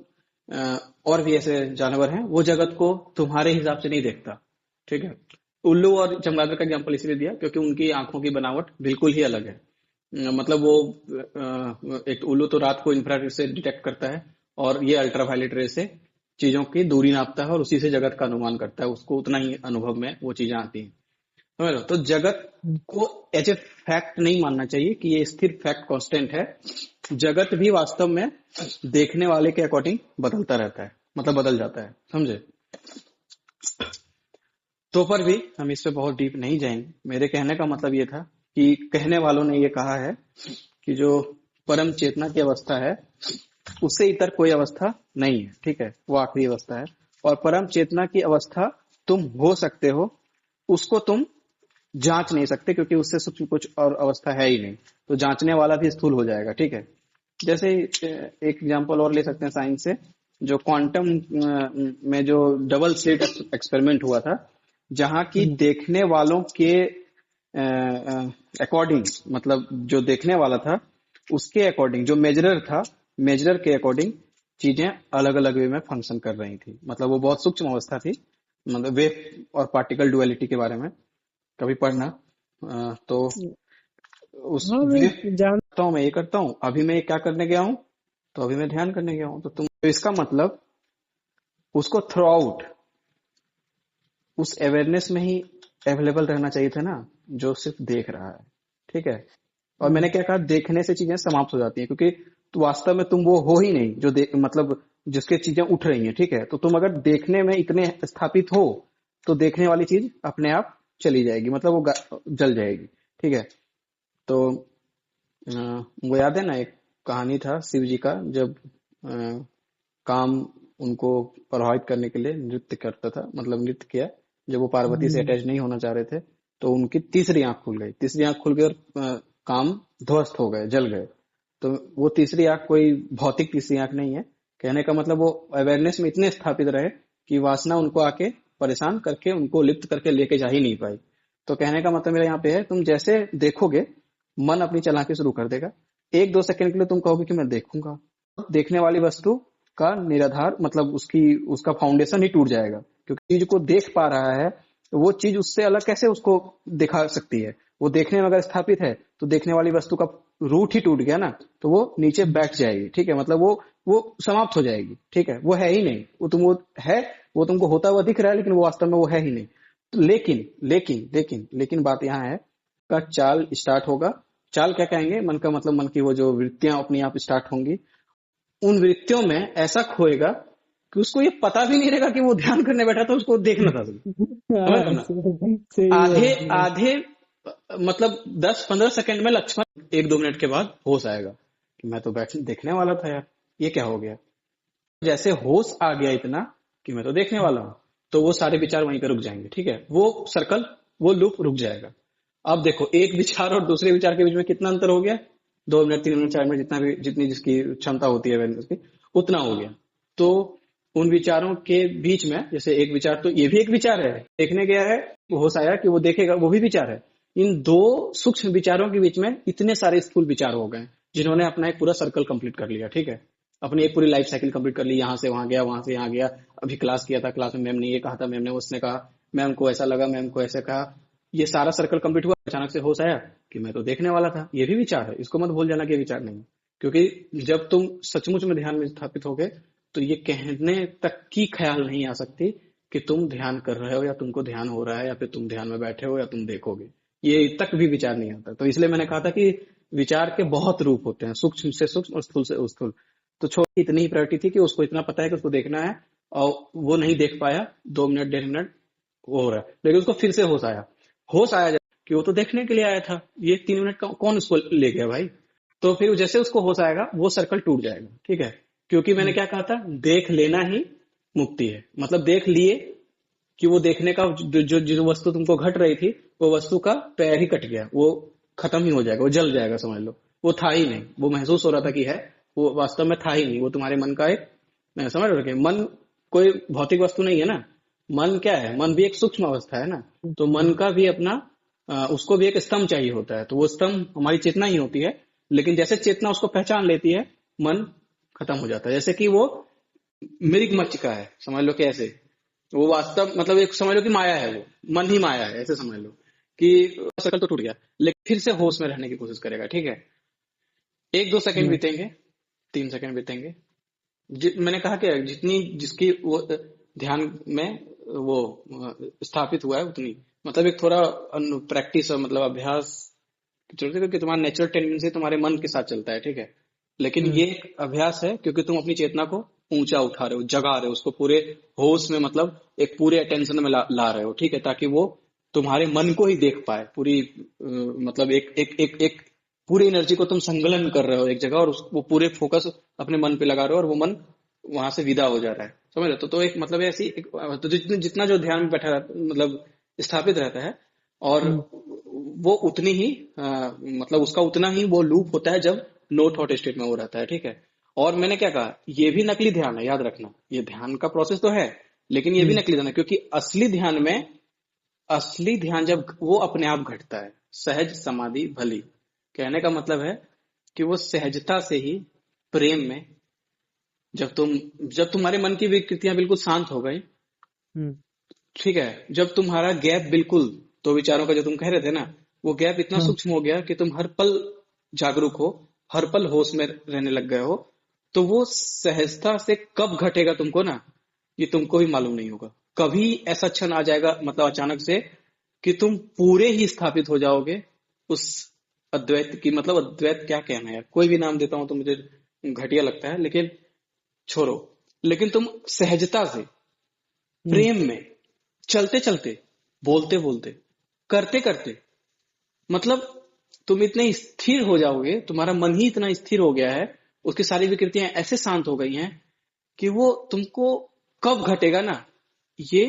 और भी ऐसे जानवर हैं, वो जगत को तुम्हारे हिसाब से नहीं देखता, ठीक है। उल्लू और चमगादड़ का एग्जांपल इसलिए दिया क्योंकि उनकी आंखों की बनावट बिल्कुल ही अलग है। मतलब वो एक उल्लू तो रात को इंफ्रारेड से डिटेक्ट करता है और ये अल्ट्रावायलेट रे से चीजों की दूरी नापता है और उसी से जगत का अनुमान करता है। उसको उतना ही अनुभव में वो चीजें आती हैं, समझ लो। तो जगत को एज ए फैक्ट नहीं मानना चाहिए कि ये स्थिर फैक्ट कांस्टेंट है। जगत भी वास्तव में देखने वाले के अकॉर्डिंग बदलता रहता है, मतलब बदल जाता है, समझे? तो पर भी हम इस पे बहुत डीप नहीं जाएंगे। मेरे कहने का मतलब ये था कि कहने वालों ने ये कहा है कि जो परम चेतना की अवस्था है उससे इतर कोई अवस्था नहीं है, ठीक है, वो आखिरी अवस्था है। और परम चेतना की अवस्था तुम हो सकते हो, उसको तुम जांच नहीं सकते क्योंकि उससे सूक्ष्म कुछ और अवस्था है ही नहीं। तो जांचने वाला भी स्थूल हो जाएगा, ठीक है। जैसे एक एग्जांपल और ले सकते हैं साइंस से, जो क्वांटम में जो डबल स्लिट एक्सपेरिमेंट हुआ था, जहां की देखने वालों के अकॉर्डिंग, मतलब जो देखने वाला था उसके अकॉर्डिंग, जो मेजरर था, मेजरर के अकॉर्डिंग चीजें अलग अलग वे में फंक्शन कर रही थी। मतलब वो बहुत सूक्ष्म अवस्था थी, मतलब वेव और पार्टिकल डुअलिटी के बारे में कभी पढ़ना। तो उस हाँ वेव मैं जान करता हूँ, मैं ये करता हूँ, अभी मैं क्या करने गया हूँ, तो अभी मैं ध्यान करने गया हूँ। तो तुम, तो इसका मतलब उसको थ्रू आउट उस अवेयरनेस में ही अवेलेबल रहना चाहिए था ना, जो सिर्फ देख रहा है, ठीक है। और मैंने क्या कहा, देखने से चीजें समाप्त हो जाती हैं क्योंकि तो वास्तव में तुम वो हो ही नहीं जो मतलब जिसके चीजें उठ रही हैं, ठीक है। तो तुम अगर देखने में इतने स्थापित हो तो देखने वाली चीज अपने आप चली जाएगी, मतलब वो जल जाएगी, ठीक है। तो वो याद है ना, एक कहानी था शिव जी का, जब काम उनको प्रभावित करने के लिए नृत्य करता था, मतलब नृत्य किया, जब वो पार्वती से अटैच नहीं होना चाह रहे थे तो उनकी तीसरी आंख खुल गई, तीसरी आंख खुल गई और काम ध्वस्त हो गए, जल गए। तो वो तीसरी आंख कोई भौतिक तीसरी आंख नहीं है। कहने का मतलब वो अवेयरनेस में इतने स्थापित रहे कि वासना उनको आके परेशान करके उनको लिप्त करके लेके जा ही नहीं पाई। तो कहने का मतलब मेरा यहाँ पे है, तुम जैसे देखोगे मन अपनी चलाकी शुरू कर देगा। एक दो सेकंड के लिए तुम कहोगे कि मैं देखूंगा, देखने वाली वस्तु का निराधार, मतलब उसका फाउंडेशन ही टूट जाएगा क्योंकि चीज को देख पा रहा है, तो वो चीज उससे अलग कैसे उसको दिखा सकती है। वो देखने में अगर स्थापित है तो देखने वाली वस्तु का रूट ही टूट गया ना, तो वो नीचे बैठ जाएगी, ठीक है। मतलब वो समाप्त हो जाएगी, ठीक है। वो है ही नहीं, वो है, वो तुमको होता हुआ दिख रहा है लेकिन वो वास्तव में वो है ही नहीं। तो लेकिन लेकिन लेकिन लेकिन बात यहाँ है का चाल स्टार्ट होगा। चाल क्या कहेंगे, मन का मतलब मन की वो जो वृत्तियां अपनी आप स्टार्ट होंगी, उन वृत्तियों में ऐसा खोएगा कि उसको ये पता भी नहीं रहेगा कि वो ध्यान करने बैठा था, उसको देखना था सिर्फ। समझ रहे हो हाँ, ना? सही आधे है। आधे मतलब 10-15 सेकंड में लक्ष्मण 1-2 मिनट के बाद होश आएगा कि मैं तो बैठ देखने वाला था यार, ये क्या हो गया। जैसे होश आ गया इतना कि मैं तो देखने वाला हूं, तो वो सारे विचार वहीं पे रुक जाएंगे, ठीक है। वो सर्कल, वो लूप रुक जाएगा। अब देखो, एक विचार और दूसरे विचार के बीच में कितना अंतर हो गया, 2 मिनट 3 मिनट 4 मिनट जितना भी जितनी जिसकी क्षमता होती है अवेयरनेस की, उतना हो गया। तो उन विचारों के बीच में जैसे एक विचार, तो ये भी एक विचार है, देखने गया है, वो होश आया कि वो देखेगा, वो भी विचार है। इन दो सूक्ष्म विचारों के बीच में इतने सारे स्थूल विचार हो गए जिन्होंने अपना एक पूरा सर्कल कंप्लीट कर लिया, ठीक है, अपनी एक पूरी लाइफ साइकिल कंप्लीट कर ली, यहाँ से वहां गया, वहां से यहाँ गया, अभी क्लास किया था, क्लास में मैम ने ये कहा था, मैम ने उसने कहा, मैम को ऐसा लगा, मैम को ऐसा कहा, ये सारा सर्कल कंप्लीट हुआ, अचानक से होश आया कि मैं तो देखने वाला था। ये भी विचार है, इसको मत भूल जाना कि ये विचार नहीं है, क्योंकि जब तुम सचमुच में ध्यान में स्थापित होगे तो ये कहने तक की ख्याल नहीं आ सकती कि तुम ध्यान कर रहे हो या तुमको ध्यान हो रहा है या फिर तुम ध्यान में बैठे हो या तुम देखोगे, ये तक भी विचार नहीं आता। तो इसलिए मैंने कहा था कि विचार के बहुत रूप होते हैं, सूक्ष्म से सूक्ष्म और स्थूल से स्थूल। तो छोटी इतनी ही प्रायोरिटी थी कि उसको इतना पता है कि उसको देखना है, और वो नहीं देख पाया, 2 मिनट 1.5 मिनट वो हो रहा है, लेकिन उसको फिर से होश आया कि वो तो देखने के लिए आया था, ये 3 मिनट का कौन उसको ले गया भाई। तो फिर जैसे उसको होश आएगा वो सर्कल टूट जाएगा, ठीक है, क्योंकि मैंने क्या कहा था, देख लेना ही मुक्ति है। मतलब देख लिए कि वो देखने का जो वस्तु तुमको घट रही थी, वो वस्तु का पैर ही कट गया, वो खत्म ही हो जाएगा, वो जल जाएगा, समझ लो, वो था ही नहीं, वो महसूस हो रहा था कि है, वो वास्तव में था ही नहीं, वो तुम्हारे मन का एक, समझ रहे हो, मन कोई भौतिक वस्तु नहीं है ना, मन क्या है, मन भी एक सूक्ष्म अवस्था है ना, तो मन का भी अपना उसको भी एक स्तंभ चाहिए होता है, तो वो स्तंभ हमारी चेतना ही होती है, लेकिन जैसे चेतना उसको पहचान लेती है, मन खत्म हो जाता है। जैसे कि वो मृग मच्चिका है, समझ लो कि ऐसे वो वास्तव मतलब एक समझ लो कि माया है, वो मन ही माया है, ऐसे समझ लो कि सर्कल तो टूट गया, लेकिन फिर से होश में रहने की कोशिश करेगा, ठीक है। 1-2 सेकंड बीतेंगे, 3 सेकंड बीतेंगे, मैंने कहा कि जितनी जिसकी वो ध्यान में वो स्थापित हुआ है उतनी, मतलब एक थोड़ा प्रैक्टिस और मतलब अभ्यास, क्योंकि तुम्हारा नेचुरल टेंडेंसी तुम्हारे मन के साथ चलता है, ठीक है, लेकिन ये एक अभ्यास है क्योंकि तुम अपनी चेतना को ऊंचा उठा रहे हो, जगा रहे हो उसको पूरे होश में, मतलब एक पूरे अटेंशन में ला रहे हो, ठीक है, ताकि वो तुम्हारे मन को ही देख पाए पूरी, मतलब एक एक एक एक पूरी एनर्जी को तुम संकलन कर रहे हो एक जगह, और वो पूरे फोकस अपने मन पे लगा रहे हो, और वो मन वहां से विदा हो जा रहा है, समझ रहे हो। तो एक मतलब ऐसी एक, तो जितना जो ध्यान में बैठा रहता, मतलब स्थापित रहता है, और वो उतनी ही मतलब उसका उतना ही वो लूप होता है जब नो थॉट स्टेट में वो रहता है, ठीक है। और मैंने क्या कहा, ये भी नकली ध्यान है, याद रखना, ये ध्यान का प्रोसेस तो है, लेकिन ये भी नकली ध्यान है, क्योंकि असली ध्यान जब वो अपने आप घटता है, सहज समाधि भली, कहने का मतलब है कि वो सहजता से ही प्रेम में, जब तुम्हारे मन की विकृतियां बिल्कुल शांत हो गई, ठीक है, जब तुम्हारा गैप बिल्कुल, तो विचारों का जो तुम कह रहे थे ना, वो गैप इतना सूक्ष्म हो गया कि तुम हर पल जागरूक हो, हर पल होश में रहने लग गए हो, तो वो सहजता से कब घटेगा तुमको ना, ये तुमको भी मालूम नहीं होगा। कभी ऐसा क्षण आ जाएगा, मतलब अचानक से, कि तुम पूरे ही स्थापित हो जाओगे उस अद्वैत की, मतलब अद्वैत क्या कहना है यार, कोई भी नाम देता हूं तो मुझे घटिया लगता है, लेकिन छोड़ो, लेकिन तुम सहजता से प्रेम में चलते चलते, बोलते बोलते, करते करते, मतलब तुम इतने स्थिर हो जाओगे, तुम्हारा मन ही इतना स्थिर हो गया है, उसकी सारी विकृतियां ऐसे शांत हो गई हैं कि वो तुमको कब घटेगा ना, ये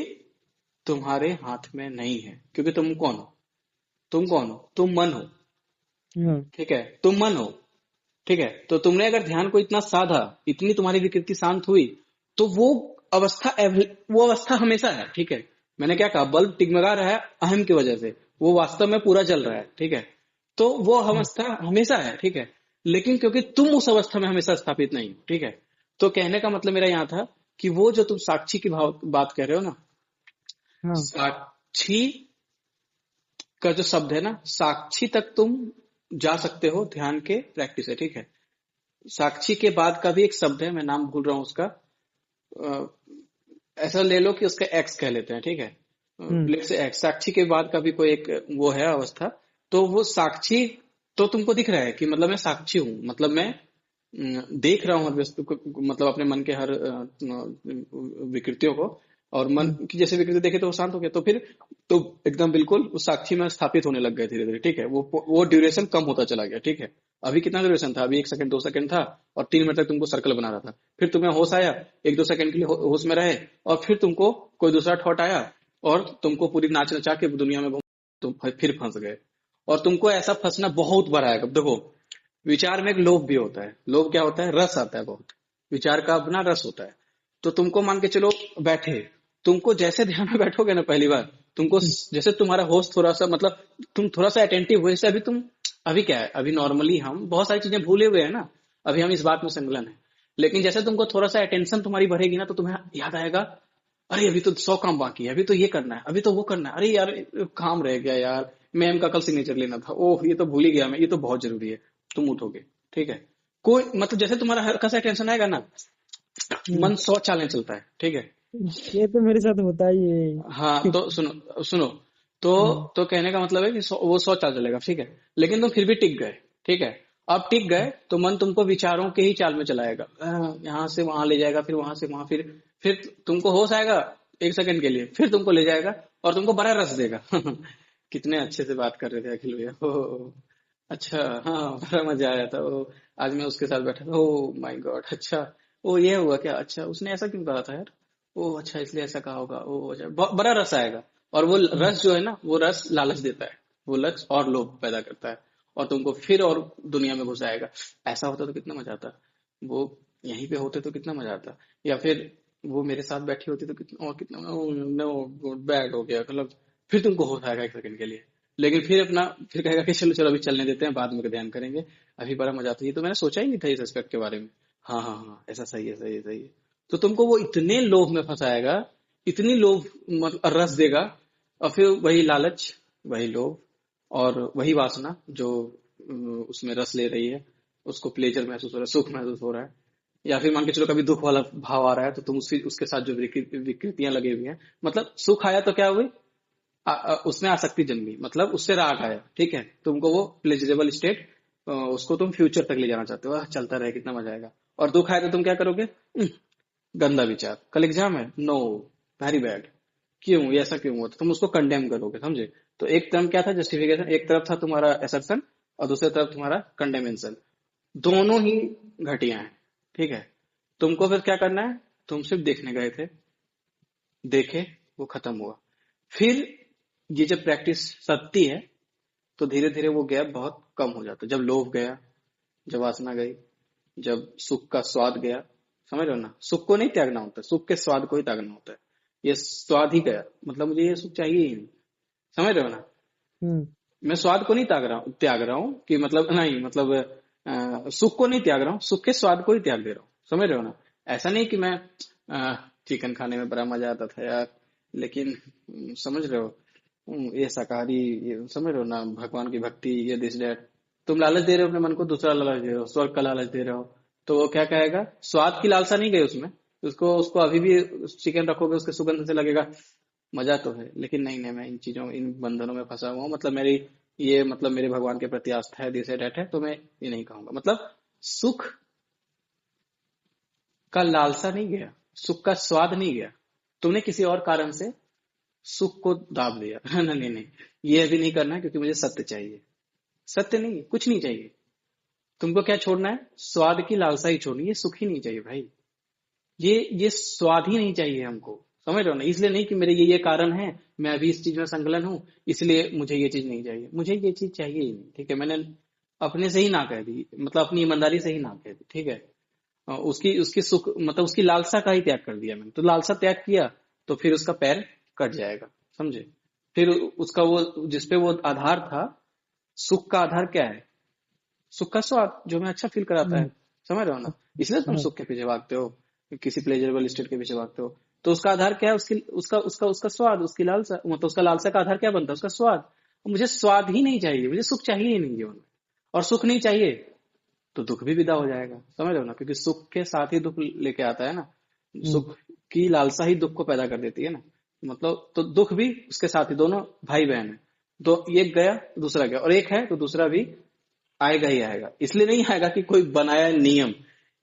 तुम्हारे हाथ में नहीं है, क्योंकि तुम कौन हो, तुम मन हो, ठीक है, तुम मन हो, ठीक है। तो तुमने अगर ध्यान को इतना साधा, इतनी तुम्हारी विकृति शांत हुई, तो वो अवस्था हमेशा है, ठीक है। मैंने क्या कहा, बल्ब टिगमगा रहा है अहम की वजह से, वो वास्तव में पूरा जल रहा है, ठीक है, तो वो अवस्था हमेशा है, ठीक है, लेकिन क्योंकि तुम उस अवस्था में हमेशा स्थापित नहीं, ठीक है। तो कहने का मतलब मेरा यहाँ था कि वो जो तुम साक्षी की बात कह रहे हो ना, साक्षी का जो शब्द है ना, साक्षी तक तुम जा सकते हो ध्यान के प्रैक्टिस है, ठीक है। साक्षी के बाद का भी एक शब्द है, मैं नाम भूल रहा हूं उसका, ऐसा ले लो कि उसका एक्स कह लेते हैं, ठीक है, लेट्स से एक्स, साक्षी के बाद का भी कोई एक वो है अवस्था, तो वो साक्षी तो तुमको दिख रहा है कि मतलब मैं साक्षी हूं, मतलब मैं देख रहा हूं हर वस्तु को, मतलब अपने मन के हर विकृतियों को, और मन की जैसे विकृति देखे तो वो शांत हो गया, तो फिर तो एकदम बिल्कुल उस साक्षी में स्थापित होने लग गए धीरे धीरे, ठीक है। वो ड्यूरेशन कम होता चला गया, ठीक है। अभी कितना ड्यूरेशन था, अभी 1 सेकंड 2 सेकंड था, और 3 मिनट तक तुमको सर्कल बना रहा था, फिर तुम्हें होश आया, 1-2 सेकंड के लिए होश में रहे, और फिर तुमको कोई दूसरा थॉट आया, और तुमको पूरी नाच नचा के दुनिया में तुम फिर फंस गए, और तुमको ऐसा फंसना बहुत बार आएगा। देखो विचार में एक लोभ भी होता है। लोभ क्या होता है? रस आता है बहुत, विचार का अपना रस होता है। तो तुमको मान के चलो बैठे, तुमको जैसे ध्यान में बैठोगे ना पहली बार, तुमको जैसे तुम्हारा होश थोड़ा सा मतलब तुम थोड़ा सा अटेंटिव हुए, जैसे अभी क्या है, अभी नॉर्मली हम बहुत सारी चीजें भूले हुए हैं ना, अभी हम इस बात में संलग्न है। लेकिन जैसे तुमको थोड़ा सा अटेंशन तुम्हारी बढ़ेगी ना, तो तुम्हें याद आएगा, अरे अभी तो 100 काम बाकी है, अभी तो ये करना है, अभी तो वो करना है, अरे यार काम रह गया यार, मैम का कल सिग्नेचर लेना था, ओह ये तो भूल ही गया मैं, ये तो बहुत जरूरी है। तुम उठोगे, ठीक है। कोई मतलब जैसे तुम्हारा हल्का सा टेंशन आएगा ना, हम्म। मन 100 चालें चलता है, ठीक है। ये तो मेरे साथ होता ही हाँ है। तो सुनो सुनो, तो हम्म। तो कहने का मतलब है कि वो 100 चाल चलेगा, ठीक है। लेकिन तुम फिर भी टिक गए, ठीक है। अब टिक गए तो मन तुमको विचारों के ही चाल में चलाएगा, यहाँ से वहां ले जाएगा, फिर वहां से वहां, फिर तुमको होश आएगा 1 सेकंड के लिए, फिर तुमको ले जाएगा और तुमको बड़ा रस देगा। कितने अच्छे से बात कर रहे थे अखिल भैया, ओ अच्छा, हाँ बड़ा मजा आया था, ओ आज मैं उसके साथ बैठा था, ओ माय गॉड, अच्छा ओ ये हुआ क्या, अच्छा उसने ऐसा क्यों कहा था यार, ओ अच्छा इसलिए ऐसा कहा होगा, ओ अच्छा बड़ा रस आएगा। और वो हम्म। रस जो है ना, वो रस लालच देता है, वो लक्ष्य और लोभ पैदा करता है, और तुमको फिर और दुनिया में घुसाएगा। ऐसा होता तो कितना मजा आता, वो यहीं पे होते तो कितना मजा आता, या फिर वो मेरे साथ बैठी होती तो कितना, और कितना नो बैड हो गया मतलब, फिर तुमको होश आएगा 1 सेकंड के लिए। लेकिन फिर कहेगा कि चलो चलो अभी चलने देते हैं, बाद में ध्यान करेंगे, अभी बड़ा मजा आता है, ये तो मैंने सोचा ही नहीं था इस एस्पेक्ट के बारे में। हाँ हाँ हाँ, ऐसा सही है, सही है, सही है। तो तुमको वो इतने लोभ में फंसाएगा, इतनी लोभ रस देगा, और फिर वही लालच, वही लोभ, और वही वासना जो उसमें रस ले रही है, उसको प्लेजर महसूस हो रहा है, सुख महसूस हो रहा है। या फिर मान के चलो कभी दुख वाला भाव आ रहा है, तो तुम उसके साथ जो विकृतियां लगी हुई हैं, मतलब सुख आया तो क्या हुई, उसमें आसक्ति जन्मी, मतलब उससे राग आया, ठीक है। तुमको वो प्लेजरेबल स्टेट, उसको तुम फ्यूचर तक ले जाना चाहते हो, चलता रहे कितना मजा आएगा। और दुख आया तो तुम क्या करोगे, गंदा विचार, कल एग्जाम है, नो वेरी बैड, क्यों ये ऐसा क्यों हुआ, तो तुम उसको कंडेम करोगे, समझे। तो एक टर्म क्या था, जस्टिफिकेशन, एक तरफ था तुम्हारा एसर्शन, और दूसरी तरफ तुम्हारा कंडेमेंशन, दोनों ही घटिया हैं, ठीक है। तुमको फिर क्या करना है, तुम सिर्फ देखने गए थे, देखे, वो खत्म हुआ। फिर ये जब प्रैक्टिस सत्ती है, तो धीरे धीरे वो गैप बहुत कम हो जाता है। जब लोभ गया, जब वासना गई, जब सुख का स्वाद गया, समझ रहे हो ना, सुख को नहीं त्यागना होता, सुख के स्वाद को ही त्यागना होता है। ये स्वाद ही गया, मतलब मुझे ये सुख चाहिए ही नहीं, समझ रहे हो ना। हम्म। मैं स्वाद को नहीं त्याग रहा हूँ कि मतलब नहीं, मतलब सुख को नहीं त्याग रहा हूँ, सुख के स्वाद को ही त्याग दे रहा हूँ, समझ रहे हो ना। ऐसा नहीं कि मैं चिकन खाने में बड़ा मजा आता था यार, लेकिन समझ रहे हो, ये शाकाहारी, ये समझ रहे हो ना, भगवान की भक्ति, ये दिस डैट, तुम लालच दे रहे हो अपने मन को, दूसरा लालच दे रहे हो, स्वर्ग का लालच दे रहे हो। तो वो क्या कहेगा, स्वाद की लालसा नहीं गई उसमें, उसको उसको अभी भी चिकन रखोगे, उसके सुगंध से लगेगा मजा तो है, लेकिन नहीं नहीं, मैं इन चीजों, इन बंधनों में फंसा हुआ हूँ, मतलब मेरी ये, मतलब मेरे भगवान के प्रति आस्था है, दिस डैट है, तो मैं ये नहीं कहूंगा, मतलब सुख का लालसा नहीं गया, सुख का स्वाद नहीं गया, तुमने किसी और कारण से सुख को दाब दिया। नहीं नहीं नहीं, ये अभी नहीं करना है, क्योंकि मुझे सत्य चाहिए। सत्य नहीं, कुछ नहीं चाहिए। तुमको क्या छोड़ना है, स्वाद की लालसा ही छोड़नी है, ये सुख ही नहीं चाहिए भाई, ये स्वाद ही नहीं चाहिए हमको, समझ रहे हो ना। इसलिए नहीं कि मेरे ये कारण है, मैं अभी इस चीज में संलग्न हूँ, इसलिए मुझे ये चीज नहीं चाहिए, मुझे ये चीज चाहिए ही नहीं, ठीक है। मैंने अपने से ही ना कह दी, मतलब अपनी ईमानदारी से ही ना कह दी, ठीक है। उसकी उसकी सुख मतलब उसकी लालसा का ही त्याग कर दिया मैंने, तो लालसा त्याग किया, तो फिर उसका पैर कट जाएगा, समझे। फिर उसका वो जिसपे वो आधार था, सुख का आधार क्या है, सुख का स्वाद जो हमें अच्छा फील कराता हम्म। है, समझ रहे हो ना। इसलिए तुम हाँ। सुख के पीछे भागते हो, किसी प्लेजरेबल स्टेट के पीछे भागते हो। तो उसका आधार क्या है, उसकी उसका उसका उसका स्वाद, उसकी लालसा, मतलब उसका लालसा का आधार क्या बनता है, उसका स्वाद। मुझे स्वाद ही नहीं चाहिए, मुझे सुख चाहिए ही नहीं जीवन में, और सुख नहीं चाहिए तो दुख भी विदा हो जाएगा, समझ रहे हो ना, क्योंकि सुख के साथ ही दुख लेके आता है ना। हम्म। सुख की लालसा ही दुख को पैदा कर देती है ना, मतलब तो दुख भी उसके साथ ही, दोनों भाई बहन है। तो एक गया तो दूसरा गया, और एक है तो दूसरा भी आएगा ही आएगा, इसलिए नहीं आएगा कि कोई बनाया नियम,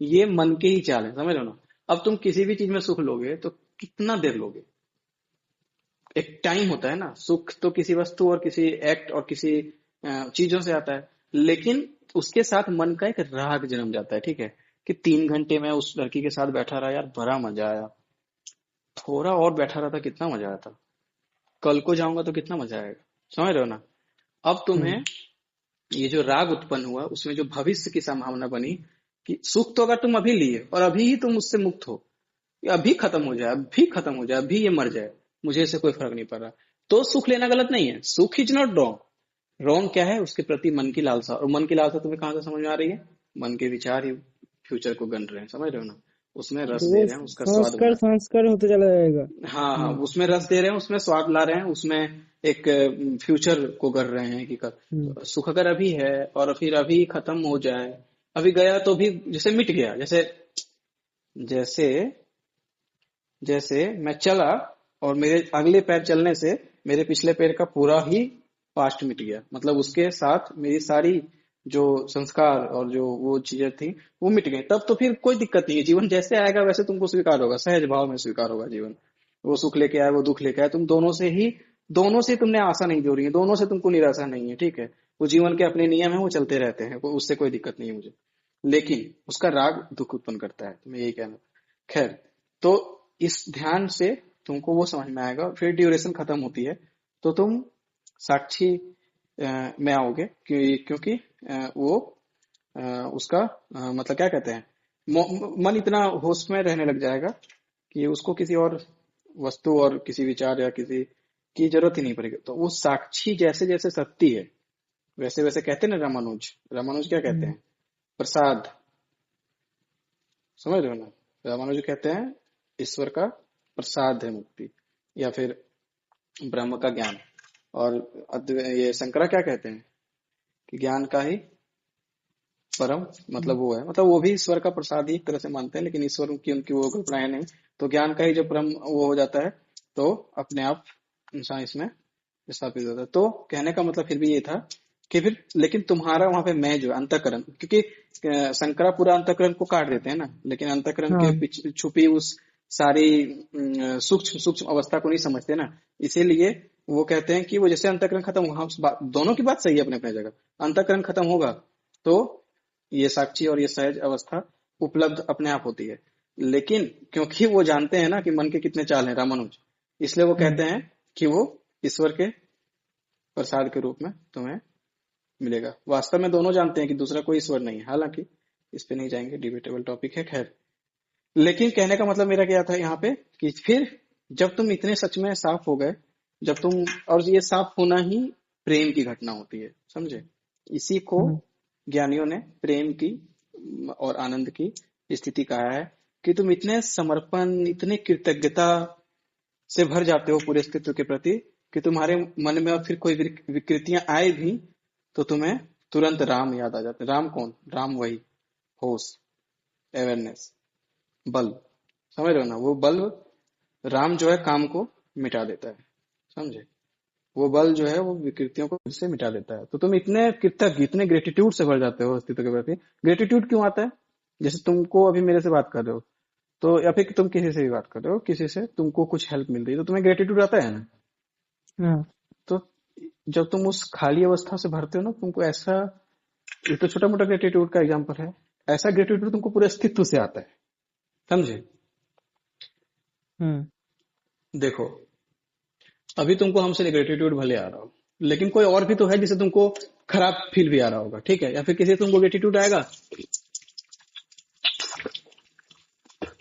ये मन के ही चाल है, समझ रहे हो ना। अब तुम किसी भी चीज में सुख लोगे तो कितना देर लोगे, एक टाइम होता है ना। सुख तो किसी वस्तु और किसी एक्ट और किसी चीजों से आता है, लेकिन उसके साथ मन का एक राग जन्म जाता है, ठीक है। कि 3 घंटे में उस लड़की के साथ बैठा रहा यार, बड़ा मजा आया, थोड़ा और बैठा रहा था कितना मजा आता, कल को जाऊंगा तो कितना मजा आएगा, समझ रहे हो ना। अब हम्म। तुम्हें ये जो राग उत्पन्न हुआ उसमें जो भविष्य की संभावना बनी कि सुख तो अगर तुम अभी लिए और अभी ही तुम उससे मुक्त हो, ये अभी खत्म हो जाए, अभी खत्म हो जाए, अभी ये मर जाए, मुझे इससे कोई फर्क नहीं पड़ रहा, तो सुख लेना गलत नहीं है। सुख इज नॉट रॉन्ग। रॉन्ग क्या है? उसके प्रति मन की लालसा। और मन की लालसा तुम्हें कहां से समझ में आ रही है? मन के विचार ही फ्यूचर को गन रहे हैं, समझ रहे हो ना? उसमें रस तो दे वो रहे हैं, उसका स्वाद संस्कार बना। संस्कार होते चला जाएगा। हाँ हाँ, उसमें रस दे रहे हैं, उसमें स्वाद ला रहे हैं, उसमें एक फ्यूचर को कर रहे हैं कि हम्म। सुख अगर अभी है और फिर अभी खत्म हो जाए, अभी गया तो भी जैसे मिट गया, जैसे जैसे जैसे मैं चला और मेरे अगले पैर चलने से मेरे पिछले पैर का पूरा ही पास्ट मिट गया, मतलब उसके साथ मेरी सारी जो संस्कार और जो वो चीजें थी वो मिट गई, तब तो फिर कोई दिक्कत नहीं है। जीवन जैसे आएगा वैसे तुमको स्वीकार होगा, सहज भाव में स्वीकार होगा जीवन। वो सुख लेके आए, वो दुख लेके आए, तुम दोनों से तुमने आशा नहीं जोड़ी है, दोनों से तुमको निराशा नहीं है, ठीक है। वो जीवन के अपने नियम है, वो चलते रहते हैं, उससे कोई दिक्कत नहीं है मुझे। लेकिन उसका राग दुख उत्पन्न करता है, तुम्हें यही कहना। खैर, तो इस ध्यान से तुमको वो समझ में आएगा। फिर ड्यूरेशन खत्म होती है तो तुम साक्षी में आओगे क्योंकि वो उसका मतलब क्या कहते हैं, मन इतना होश में रहने लग जाएगा कि उसको किसी और वस्तु और किसी विचार या किसी की जरूरत ही नहीं पड़ेगी। तो वो साक्षी जैसे जैसे सत्य है वैसे वैसे कहते हैं ना, रामानुज क्या कहते हम्म। हैं? प्रसाद। समझ रहे हो ना? रामानुज कहते हैं ईश्वर का प्रसाद है मुक्ति, या फिर ब्रह्म का ज्ञान। और ये शंकरा क्या कहते हैं कि ज्ञान का ही परम मतलब वो है, मतलब वो भी ईश्वर का प्रसाद ही एक तरह से मानते हैं, लेकिन ईश्वर की उनकी वो कल्पनाएं नहीं। तो ज्ञान का ही जब परम वो हो जाता है तो अपने आप इंसान इसमें स्थापित होता है। तो कहने का मतलब फिर भी ये था कि फिर लेकिन तुम्हारा वहां पे मैं जो अंतःकरण, क्योंकि शंकरा पूरा अंतःकरण को काट देते हैं ना, लेकिन अंतःकरण के हाँ। छुपी उस सारी सूक्ष्म सूक्ष्म अवस्था को नहीं समझते ना, इसीलिए वो कहते हैं कि वो जैसे अंतःकरण खत्म होगा, दोनों की बात सही है अपने अपने जगह। अंतःकरण खत्म होगा तो ये साक्षी और ये सहज अवस्था उपलब्ध अपने आप होती है। लेकिन क्योंकि वो जानते हैं ना कि मन के कितने चाल हैं रामानुज, इसलिए वो कहते हैं कि वो ईश्वर के प्रसाद के रूप में तुम्हें मिलेगा। वास्तव में दोनों जानते हैं कि दूसरा कोई ईश्वर नहीं है, हालांकि इस पे नहीं जाएंगे, डिबेटेबल टॉपिक है। खैर, लेकिन कहने का मतलब मेरा क्या था यहाँ पे कि फिर जब तुम इतने सच में साफ हो गए, जब तुम, और ये साफ होना ही प्रेम की घटना होती है, समझे? इसी को ज्ञानियों ने प्रेम की और आनंद की स्थिति कहा है कि तुम इतने समर्पण, इतने कृतज्ञता से भर जाते हो पूरे अस्तित्व के प्रति कि तुम्हारे मन में अब फिर कोई विकृतियां आए भी तो तुम्हें तुरंत राम याद आ जाते हैं। राम कौन? राम वही होश, अवेयरनेस, बल्ब। समझ रहे हो ना? वो बल्ब, राम जो है काम को मिटा देता है, समझे? वो बल जो है वो विकृतियों को से मिटा देता है। तो तुम इतने कृतज्ञ, इतने ग्रेटिट्यूड से भर जाते हो अस्तित्व के प्रति। ग्रेटिट्यूड क्यों आता है? जैसे तुमको अभी मेरे से बात कर रहे हो तो, या फिर तुम किसी से भी बात कर रहे हो, किसी से तुमको कुछ हेल्प मिल रही है तो तुम्हें ग्रेटिट्यूड आता है ना। हाँ। तो जब तुम उस खाली अवस्था से भरते हो ना, तुमको ऐसा, ये तो छोटा मोटा ग्रेटिट्यूड का एग्जाम्पल है, ऐसा ग्रेटिट्यूड तुमको पूरे अस्तित्व से आता है, समझे? देखो, अभी तुमको हमसे ग्रेटिट्यूड भले आ रहा हो, लेकिन कोई और भी तो है जिसे तुमको खराब फील भी आ रहा होगा, ठीक है? या फिर किसी से तुमको ग्रेटिट्यूड आएगा,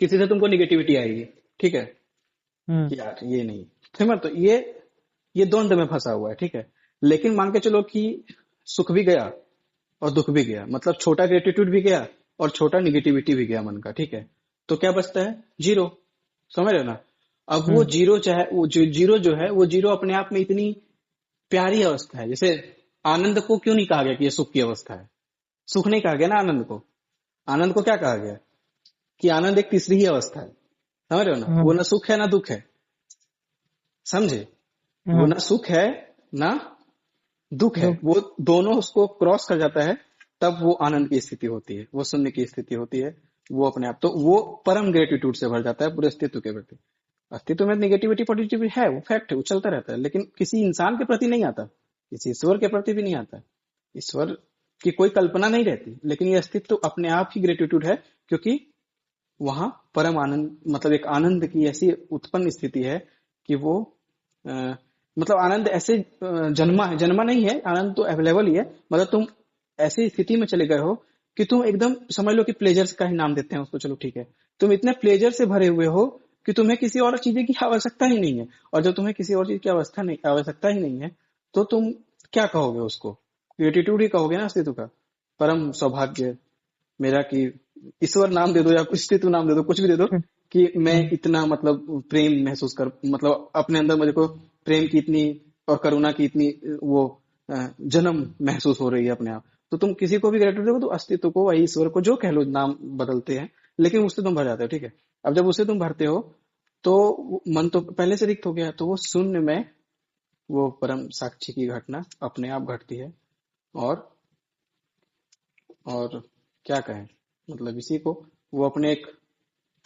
किसी से तुमको निगेटिविटी आएगी, ठीक है? यार ये नहीं, समझ? तो ये द्वंद में फंसा हुआ है, ठीक है? लेकिन मान के चलो कि सुख भी गया और दुख भी गया, मतलब छोटा ग्रेटिट्यूड भी गया और छोटा निगेटिविटी भी गया मन का, ठीक है? तो क्या बचता है? जीरो। समझ रहे हो ना? अब वो जीरो, चाहे वो जीरो जो है वो जीरो अपने आप में इतनी प्यारी अवस्था है। जैसे आनंद को क्यों नहीं कहा गया कि ये सुख की अवस्था है? सुख नहीं कहा गया ना आनंद को। आनंद को क्या कहा गया कि आनंद एक तीसरी ही अवस्था है। समझ रहे हो ना? वो ना सुख है ना दुख है, समझे? वो ना सुख है ना दुख है, वो दोनों उसको क्रॉस कर जाता है, तब वो आनंद की स्थिति होती है, वो शून्य की स्थिति होती है, वो अपने आप। तो वो परम ग्रेटिट्यूड से भर जाता है पूरे अस्तित्व के प्रति। अस्तित्व में निगेटिविटी पॉजिटिविटी है, वो फैक्ट है, वो चलता रहता है, लेकिन किसी इंसान के प्रति नहीं आता, किसी ईश्वर के प्रति भी नहीं आता। ईश्वर की कोई कल्पना नहीं रहती, लेकिन ये अस्तित्व अपने आप ही ग्रेटिट्यूड है, क्योंकि वहां परम आनंद, मतलब एक आनंद की ऐसी उत्पन्न स्थिति है कि वो मतलब आनंद ऐसे जन्मा नहीं है, आनंद तो अवेलेबल ही है, मतलब तुम ऐसी स्थिति में चले गए हो कि तुम एकदम समझ लो कि प्लेजर्स का ही नाम देते हैं उसको, चलो ठीक है, तुम इतने प्लेजर से भरे हुए हो कि तुम्हें किसी और चीज की आवश्यकता ही नहीं है। और जब तुम्हें किसी और चीज की आवश्यकता ही नहीं है, तो तुम क्या कहोगे उसको? ग्रेटिट्यूड ही कहोगे ना अस्तित्व का। परम सौभाग्य मेरा कि ईश्वर नाम दे दो या कुछ अस्तित्व नाम दे दो, कुछ भी दे दो, कि मैं इतना मतलब प्रेम महसूस कर, मतलब अपने अंदर मुझे को प्रेम की इतनी और करुणा की इतनी वो जन्म महसूस हो रही है अपने आप। तो तुम किसी को भी ग्रेटिट्यूड देखो तो अस्तित्व को, वही ईश्वर को, जो कह लो नाम बदलते हैं, लेकिन उससे तुम भर जाते हो, ठीक है। अब जब उससे तुम भरते हो तो मन तो पहले से रिक्त हो गया, तो वो शून्य में वो परम साक्षी की घटना अपने आप घटती है। और और क्या कहें, मतलब इसी को वो अपने एक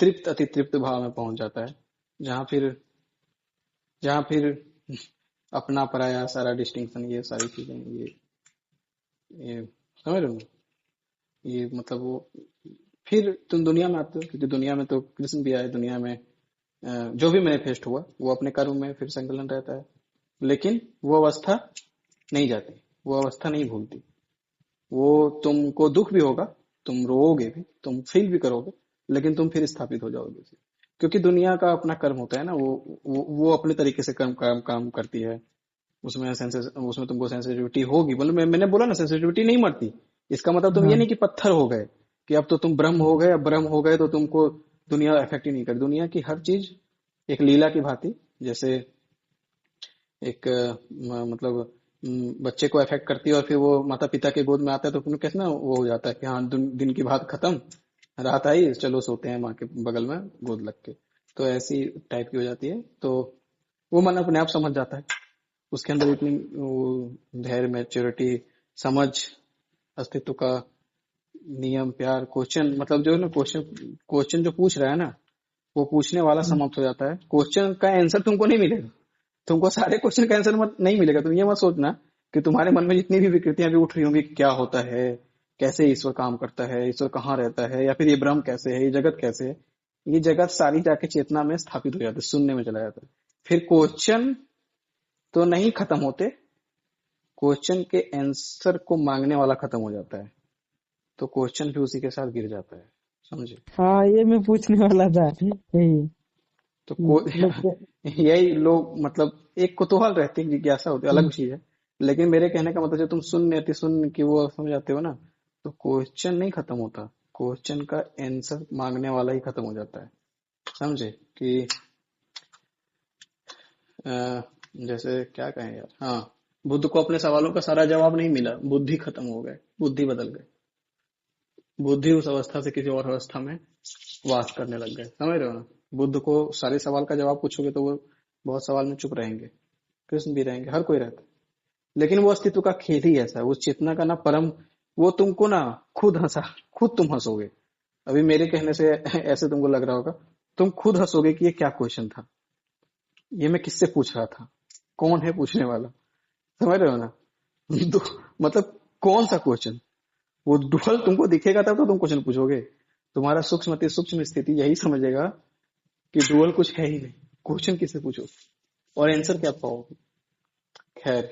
तृप्त अति तृप्त भाव में पहुंच जाता है, जहाँ फिर अपना पराया सारा डिस्टिंक्शन, ये सारी चीजें, ये समझ रहे हो? ये मतलब वो फिर तुम दुनिया में आते हो, क्योंकि दुनिया में तो कृष्ण भी आए, दुनिया में जो भी मैनिफेस्ट हुआ वो अपने कर्म में फिर संकलन रहता है, लेकिन वो अवस्था नहीं जाती, वो अवस्था नहीं भूलती। वो तुमको दुख भी होगा, तुम रोओगे भी, तुम फील भी करोगे, लेकिन तुम फिर स्थापित हो जाओगे उसे। क्योंकि दुनिया का अपना कर्म होता है ना, वो अपने तरीके से काम करती है। उसमें तुमको सेंसिटिविटी होगी, मतलब मैंने बोला ना, सेंसिटिविटी नहीं मरती। इसका मतलब तुम ये हाँ नहीं कि पत्थर हो गए, कि अब तो तुम ब्रह्म हो गए, अब ब्रह्म हो गए तो तुमको दुनिया अफेक्ट ही नहीं कर। दुनिया की हर चीज एक लीला की भांति, जैसे एक मतलब बच्चे को अफेक्ट करती है, और फिर वो माता पिता के गोद में आता है तो फिर कैसे ना वो हो जाता है कि हाँ दिन की बात खत्म, रात आई, चलो सोते हैं माँ के बगल में गोद लग के। तो ऐसी टाइप की हो जाती है। तो वो मन अपने आप समझ जाता है, उसके अंदर इतनी धैर्य, मैच्योरिटी, समझ, अस्तित्व का नियम, प्यार, क्वेश्चन, मतलब जो है ना, क्वेश्चन जो पूछ रहा है ना, वो पूछने वाला समाप्त हो जाता है। क्वेश्चन का आंसर तुमको नहीं मिलेगा, तुमको सारे क्वेश्चन का आंसर मत नहीं मिलेगा। तुम ये मत सोचना कि तुम्हारे मन में जितनी भी विकृतियां भी उठ रही होंगी, क्या होता है, कैसे ईश्वर काम करता है, ईश्वर कहाँ रहता है, या फिर ये ब्रह्म कैसे है, ये जगत कैसे है। ये जगत सारी जाके चेतना में स्थापित हो जाती है, शून्य में चला जाता है। फिर क्वेश्चन तो नहीं खत्म होते, क्वेश्चन के आंसर को मांगने वाला खत्म हो जाता है, तो क्वेश्चन भी उसी के साथ गिर जाता है, समझे? हाँ, ये मैं पूछने वाला था यही। तो लोग यही लोग मतलब एक कुतूहल रहती है, जिज्ञासा होती है, अलग चीज है। लेकिन मेरे कहने का मतलब जब तुम शून्य अति शून्य की वो समझ जाते हो ना, तो क्वेश्चन नहीं खत्म होता, क्वेश्चन का आंसर मांगने वाला ही खत्म हो जाता है, समझे? कि जैसे क्या कहें यार, हाँ, बुद्ध को अपने सवालों का सारा जवाब नहीं मिला, बुद्धि खत्म हो गए, बुद्धि बदल गए, बुद्धि उस अवस्था से किसी और अवस्था में वास करने लग गए, समझ रहे हो ना? बुद्ध को सारे सवाल का जवाब पूछोगे तो वो बहुत सवाल में चुप रहेंगे, कृष्ण भी रहेंगे, हर कोई रहता है। लेकिन वो अस्तित्व का खेल ही ऐसा है, उस चेतना का ना परम, वो तुमको ना खुद तुम हंसोगे। अभी मेरे कहने से ऐसे तुमको लग रहा होगा, तुम खुद हंसोगे कि ये क्या क्वेश्चन था, ये मैं किससे पूछ रहा था, कौन है पूछने वाला, समझ रहे हो ना? मतलब कौन सा क्वेश्चन, वो डुअल तुमको दिखेगा तब तो तुम क्वेश्चन पूछोगे। तुम्हारा सूक्ष्म अति सूक्ष्म स्थिति यही समझेगा कि डुअल कुछ है ही नहीं, क्वेश्चन किससे पूछो और आंसर क्या पाओगे। खैर,